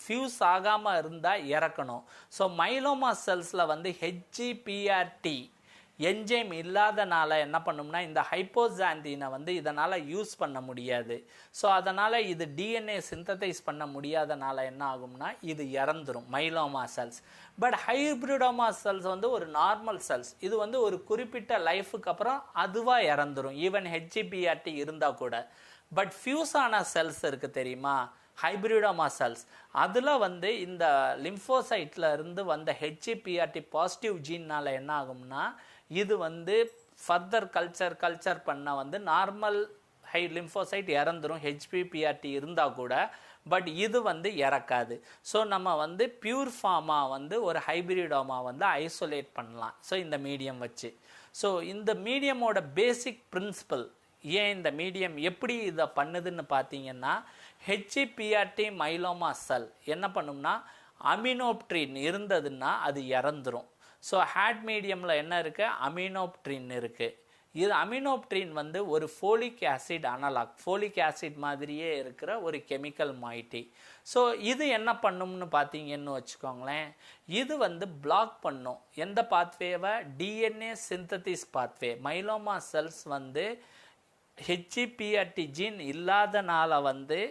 ஃபியூஸ் ஆகாமல் இருந்தால் இறக்கணும். ஸோ மைலோமா செல்ஸில் வந்து ஹெச்சிபிஆர்டி என்ஜைம் இல்லாதனால என்ன பண்ணும்னா இந்த ஹைப்போசாந்தினை வந்து இதனால் யூஸ் பண்ண முடியாது. ஸோ அதனால் இது டிஎன்ஏ சிந்ததைஸ் பண்ண முடியாதனால என்ன ஆகும்னா இது இறந்துரும் myeloma cells. But hybridoma cells வந்து ஒரு நார்மல் செல்ஸ், இது வந்து ஒரு குறிப்பிட்ட லைஃபுக்கு அப்புறம் அதுவாக இறந்துரும் ஈவன் ஹெச்இபிஆர்டி இருந்தால் கூட. பட் ஃபியூஸ் ஆன செல்ஸ் இருக்குது தெரியுமா, ஹைப்ரிடோமா செல்ஸ், அதில் வந்து இந்த லிம்போசைட்டில் இருந்து வந்த ஹெச்இபிஆர்டி பாசிட்டிவ் ஜீன்னால் என்ன ஆகும்னா இது வந்து ஃபர்தர் கல்ச்சர் பண்ண வந்து நார்மல் லிம்போசைட் இறந்துரும் ஹெச்பிபிஆர்டி இருந்தால் கூட. பட் இது வந்து இறக்காது. ஸோ நம்ம வந்து பியூர் ஃபார்மாக வந்து ஒரு ஹைப்ரிடோமா வந்து ஐசோலேட் பண்ணலாம். ஸோ இந்த மீடியம் வச்சு. ஸோ இந்த மீடியமோட பேசிக் பிரின்சிபல், ஏன் இந்த மீடியம் எப்படி இதை பண்ணுதுன்னு பார்த்தீங்கன்னா, ஹெச்இபிஆர்டி மைலோமா செல் என்ன பண்ணும்னா அமினோப்ட்ரின் இருந்ததுன்னா அது இறந்துரும். ஸோ ஹேட் மீடியமில் என்ன இருக்குது, அமினோப்ட்ரின் இருக்குது. இது அமினோப்ட்ரின் வந்து ஒரு folic acid analog, folic acid மாதிரியே இருக்கிற ஒரு கெமிக்கல் மாய்ட்டி. ஸோ இது என்ன பண்ணும்னு பார்த்தீங்கன்னு வச்சுக்கோங்களேன், இது வந்து பிளாக் பண்ணும் எந்த பாத்வேவை, DNA synthesis pathway. Myeloma cells வந்து ஹெச்இபிஆர்டி ஜீன் இல்லாதனால வந்து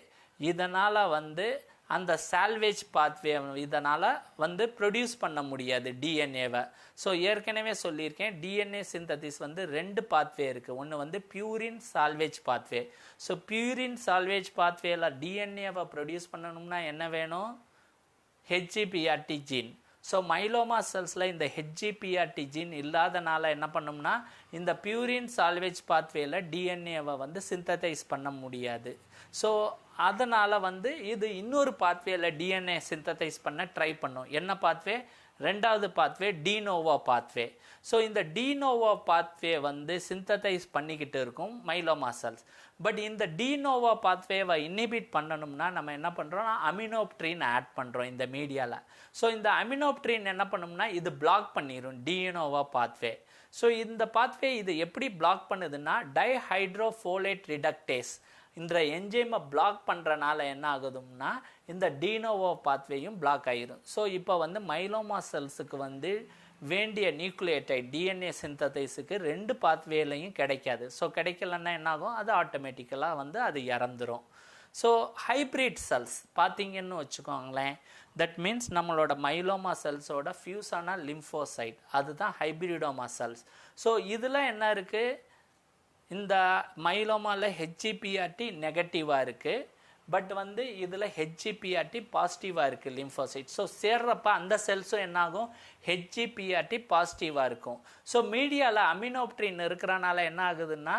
இதனால் வந்து அந்த சால்வேஜ் பாத்வே இதனால் வந்து ப்ரொடியூஸ் பண்ண முடியாது டிஎன்ஏவை. ஸோ ஏற்கனவே சொல்லியிருக்கேன், டிஎன்ஏ சிந்தசிஸ் வந்து 2 பாத்வே இருக்குது. ஒன்று வந்து purine salvage pathway. So purine salvage பாத்வேல டிஎன்ஏவை ப்ரொடியூஸ் பண்ணணும்னா என்ன வேணும், ஹெச்இபிஆர்டி ஜீன். ஸோ மைலோமா செல்ஸில் இந்த ஹெச்இபிஆர்டி ஜீன் இல்லாதனால என்ன பண்ணோம்னா இந்த பியூரின் சால்வேஜ் பாத்வேல டிஎன்ஏவை வந்து சிந்ததைஸ் பண்ண முடியாது. ஸோ அதனால் வந்து இது இன்னொரு பாத்வேல டிஎன்ஏ சிந்ததைஸ் பண்ண ட்ரை பண்ணும். என்ன பாத்வே, 2வது பாத்வே டினோவோ பாத்வே. ஸோ இந்த டினோவோ பாத்வே வந்து சிந்ததைஸ் பண்ணிக்கிட்டு இருக்கும் மைலோமா செல்ஸ். பட் இந்த டினோவோ பாத்வேவை இன்ஹிபிட் பண்ணணும்னா நம்ம என்ன பண்ணுறோம்னா அமினோப்ட்ரின் ஆட் பண்ணுறோம் இந்த மீடியாவில். ஸோ இந்த அமினோப்ட்ரின் என்ன பண்ணும்னா இது பிளாக் பண்ணிடும் டினோவோ பாத்வே. ஸோ இந்த பாத்வே இது எப்படி பிளாக் பண்ணுதுன்னா டைஹைட்ரோஃபோலேட் ரிடக்டேஸ் இந்த என்ஜைமை பிளாக் பண்ணுறனால என்ன ஆகுதுன்னா இந்த டினோவோ பாத்வேயும் பிளாக் ஆகிரும். ஸோ இப்போ வந்து மைலோமா செல்ஸுக்கு வந்து வேண்டிய நியூக்ளியோடைட் டிஎன்ஏ சிந்ததைஸுக்கு 2 பாத்வேலையும் கிடைக்காது. ஸோ கிடைக்கலன்னா என்ன ஆகும், அது ஆட்டோமேட்டிக்கலாக வந்து அது இறந்துரும். ஸோ ஹைப்ரிட் செல்ஸ் பார்த்தீங்கன்னு வச்சுக்கோங்களேன், தட் மீன்ஸ் நம்மளோட மைலோமா செல்ஸோட ஃபியூஸான லிம்போசைட், அதுதான் ஹைப்ரிடோமா செல்ஸ். ஸோ இதில் என்ன இருக்குது, இந்த மைலோமாவில் ஹெச்இபிஆர்டி நெகட்டிவாக இருக்குது, பட் வந்து இதில் ஹெச்இபிஆர்டி பாசிட்டிவாக இருக்குது லிம்போசைட். ஸோ சேர்றப்ப அந்த செல்ஸும் என்னாகும், ஹெச்இபிஆர்டி பாசிட்டிவாக இருக்கும். ஸோ மீடியாவில் அமினோப்ட்ரின் இருக்கிறனால என்ன ஆகுதுன்னா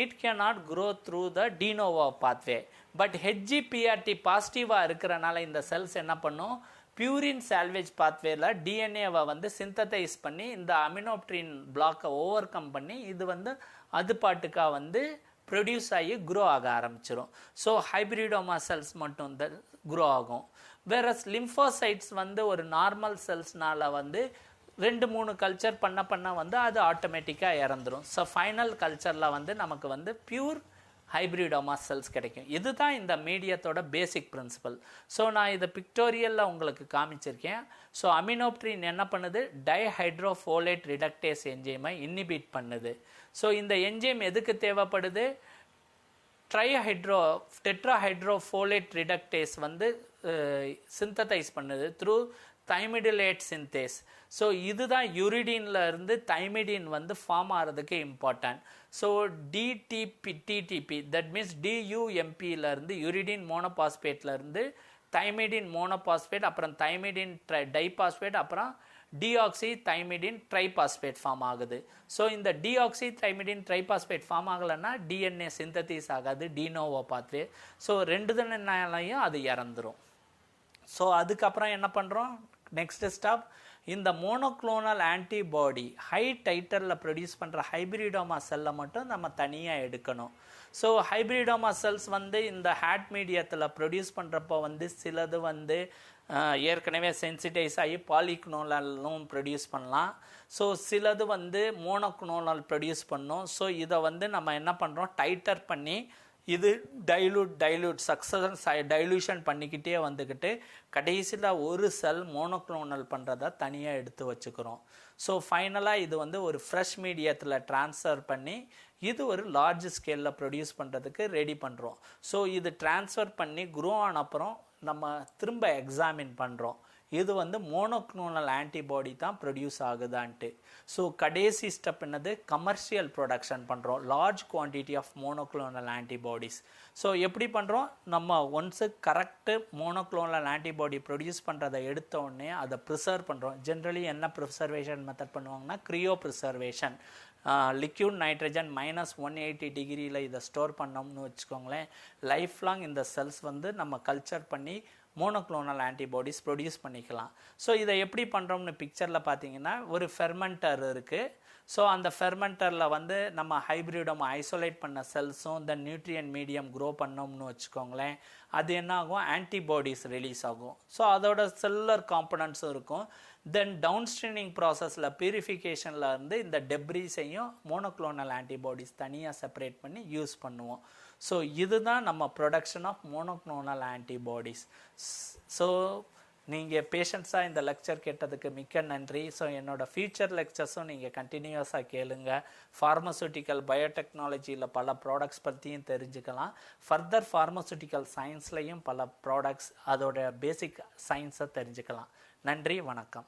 it cannot grow through the de novo pathway. But HGPRT பாசிட்டிவாக இருக்கிறனால இந்த செல்ஸ் என்ன பண்ணும், பியூரின் சால்வேஜ் பாத்வேல டிஎன்ஏவை வந்து சிந்ததைஸ் பண்ணி இந்த அமினோப்ட்ரின் பிளாக்கை ஓவர் கம் பண்ணி இது வந்து அது பாட்டுக்காக வந்து ப்ரொடியூஸ் ஆகி க்ரோ ஆக ஆரம்பிச்சிடும். ஸோ ஹைப்ரிடோமா செல்ஸ் மட்டும் தான் க்ரோ ஆகும். வேறஸ் லிம்போசைட்ஸ் வந்து ஒரு நார்மல் செல்ஸ்னால் வந்து 2-3 கல்ச்சர் பண்ண வந்து அது ஆட்டோமேட்டிக்காக இறந்துடும். ஸோ ஃபைனல் கல்ச்சரில் வந்து நமக்கு வந்து பியூர் ஹைப்ரிடோமா செல்ஸ் கிடைக்கும். இதுதான் இந்த மீடியத்தோட பேசிக் பிரின்சிபல். ஸோ நான் இதை பிக்டோரியலில் உங்களுக்கு காமிச்சிருக்கேன். ஸோ அமினோப்ட்ரின் என்ன பண்ணுது, டைஹைட்ரோஃபோலேட் ரிடக்டேஸ் என்ஜைமை இன்ஹிபிட் பண்ணுது. ஸோ இந்த என்ஜைம் எதுக்கு தேவைப்படுது, டெட்ராஹைட்ரோஃபோலேட் ரிடக்டேஸ் வந்து சிந்ததைஸ் பண்ணுது த்ரூ தைமிடிலேட் சிந்தேஸ். ஸோ இதுதான் யூரிடின்ல இருந்து தைமிடின் வந்து ஃபார்ம் ஆகிறதுக்கு important. So DTDP that means டியூஎம்பியிலேருந்து யூரிடின் மோனோபாஸ்பேட்லேருந்து தைமிடின் மோனோபாஸ்பேட், அப்புறம் தைமிடின் டைபாஸ்பேட், அப்புறம் டிஆக்சி தைமிடின் ட்ரைபாஸ்பேட் ஃபார்ம் ஆகுது. ஸோ இந்த டிஆக்சி தைமிடின் ட்ரைபாஸ்பேட் ஃபார்ம் ஆகலைன்னா டிஎன்ஏ சிந்தசிஸ் ஆகாது டினோவோ பாத்வே. ஸோ 2 தினாலையும் அது இறந்துரும். ஸோ அதுக்கப்புறம் என்ன பண்ணுறோம், நெக்ஸ்ட் ஸ்டாப் இந்த மோனோக்ளோனல் ஆன்டிபாடி ஹை டைட்டரில் ப்ரொடியூஸ் பண்ணுற ஹைப்ரிடோமா செல்லை மட்டும் நம்ம தனியாக எடுக்கணும். ஸோ ஹைப்ரிடோமா செல்ஸ் வந்து இந்த ஹேட் மீடியத்தில் ப்ரொடியூஸ் பண்ணுறப்போ வந்து சிலது வந்து ஏற்கனவே சென்சிடைஸ் ஆகி பாலிக்ளோனலும் ப்ரொடியூஸ் பண்ணலாம். ஸோ சிலது வந்து மோனோக்ளோனல் ப்ரொடியூஸ் பண்ணோம். ஸோ இதை வந்து நம்ம என்ன பண்ணுறோம், டைட்டர் பண்ணி இது டைல்யூட் சக்ஸஸ் டைல்யூஷன் பண்ணிக்கிட்டே வந்துக்கிட்டு கடைசியில் ஒரு செல் மோனோக்ளோனல் பண்ணுறதை தனியாக எடுத்து வச்சுக்கிறோம். ஸோ ஃபைனலாக இது வந்து ஒரு ஃப்ரெஷ் மீடியத்தில் ட்ரான்ஸ்ஃபர் பண்ணி இது ஒரு லார்ஜ் ஸ்கேலில் ப்ரொடியூஸ் பண்ணுறதுக்கு ரெடி பண்ணுறோம். ஸோ இது ட்ரான்ஸ்ஃபர் பண்ணி க்ரோ ஆன அப்புறம் நம்ம திரும்ப எக்ஸாமின் பண்ணுறோம். இது வந்து மோனோக்ளோனல் ஆன்டிபாடி தான் ப்ரொடியூஸ் ஆகுதான்ட்டு. ஸோ கடைசி ஸ்டெப் என்னது, கமர்ஷியல் ப்ரொடக்ஷன் பண்ணுறோம் large quantity of monoclonal antibodies. So எப்படி பண்ணுறோம், நம்ம once correct monoclonal antibody produce பண்ணுறதை எடுத்த உடனே அதை ப்ரிசர்வ் பண்ணுறோம். ஜென்ரலி என்ன ப்ரிசர்வேஷன் மெத்தட் பண்ணுவாங்கன்னா க்ரியோ ப்ரிசர்வேஷன். லிக்யூட் நைட்ரஜன் -180 டிகிரியில் இதை ஸ்டோர் பண்ணோம்னு வச்சுக்கோங்களேன். லைஃப் லாங் இந்த செல்ஸ் வந்து நம்ம கல்ச்சர் பண்ணி மோனோக்ளோனல் ஆன்டிபாடிஸ் ப்ரொடியூஸ் பண்ணிக்கலாம். ஸோ இதை எப்படி பண்ணுறோம்னு பிக்சரில் பார்த்தீங்கன்னா ஒரு ஃபெர்மெண்டர் இருக்குது. ஸோ அந்த ஃபெர்மெண்டரில் வந்து நம்ம ஹைப்ரிடோமா ஐசோலேட் பண்ண செல்ஸும் இந்த நியூட்ரியன் மீடியம் க்ரோ பண்ணோம்னு வச்சுக்கோங்களேன். அது என்ன ஆகும், ஆன்டிபாடிஸ் ரிலீஸ் ஆகும். ஸோ அதோட செல்லுலர் காம்பனன்ட்ஸும் இருக்கும். தென் டவுன் ஸ்ட்ரீமிங் ப்ராசஸில் பியூரிஃபிகேஷனில் இருந்து இந்த டெப்ரிஸையும் மோனோக்ளோனல் ஆன்டிபாடிஸ் தனியாக செப்பரேட் பண்ணி யூஸ் பண்ணுவோம். ஸோ இதுதான் நம்ம production of monoclonal antibodies. So நீங்கள் பேஷன்ஸாக இந்த லெக்சர் கேட்டதுக்கு மிக்க நன்றி. ஸோ என்னோடய ஃபியூச்சர் லெக்சர்ஸும் நீங்கள் கண்டினியூஸாக கேளுங்க. ஃபார்மசூட்டிக்கல் பயோடெக்னாலஜியில் பல ப்ராடக்ட்ஸ் பற்றியும் தெரிஞ்சுக்கலாம். ஃபர்தர் ஃபார்மசூட்டிக்கல் சயின்ஸ்லையும் பல ப்ராடக்ட்ஸ் அதோட பேசிக் சயின்ஸை தெரிஞ்சுக்கலாம். நன்றி, வணக்கம்.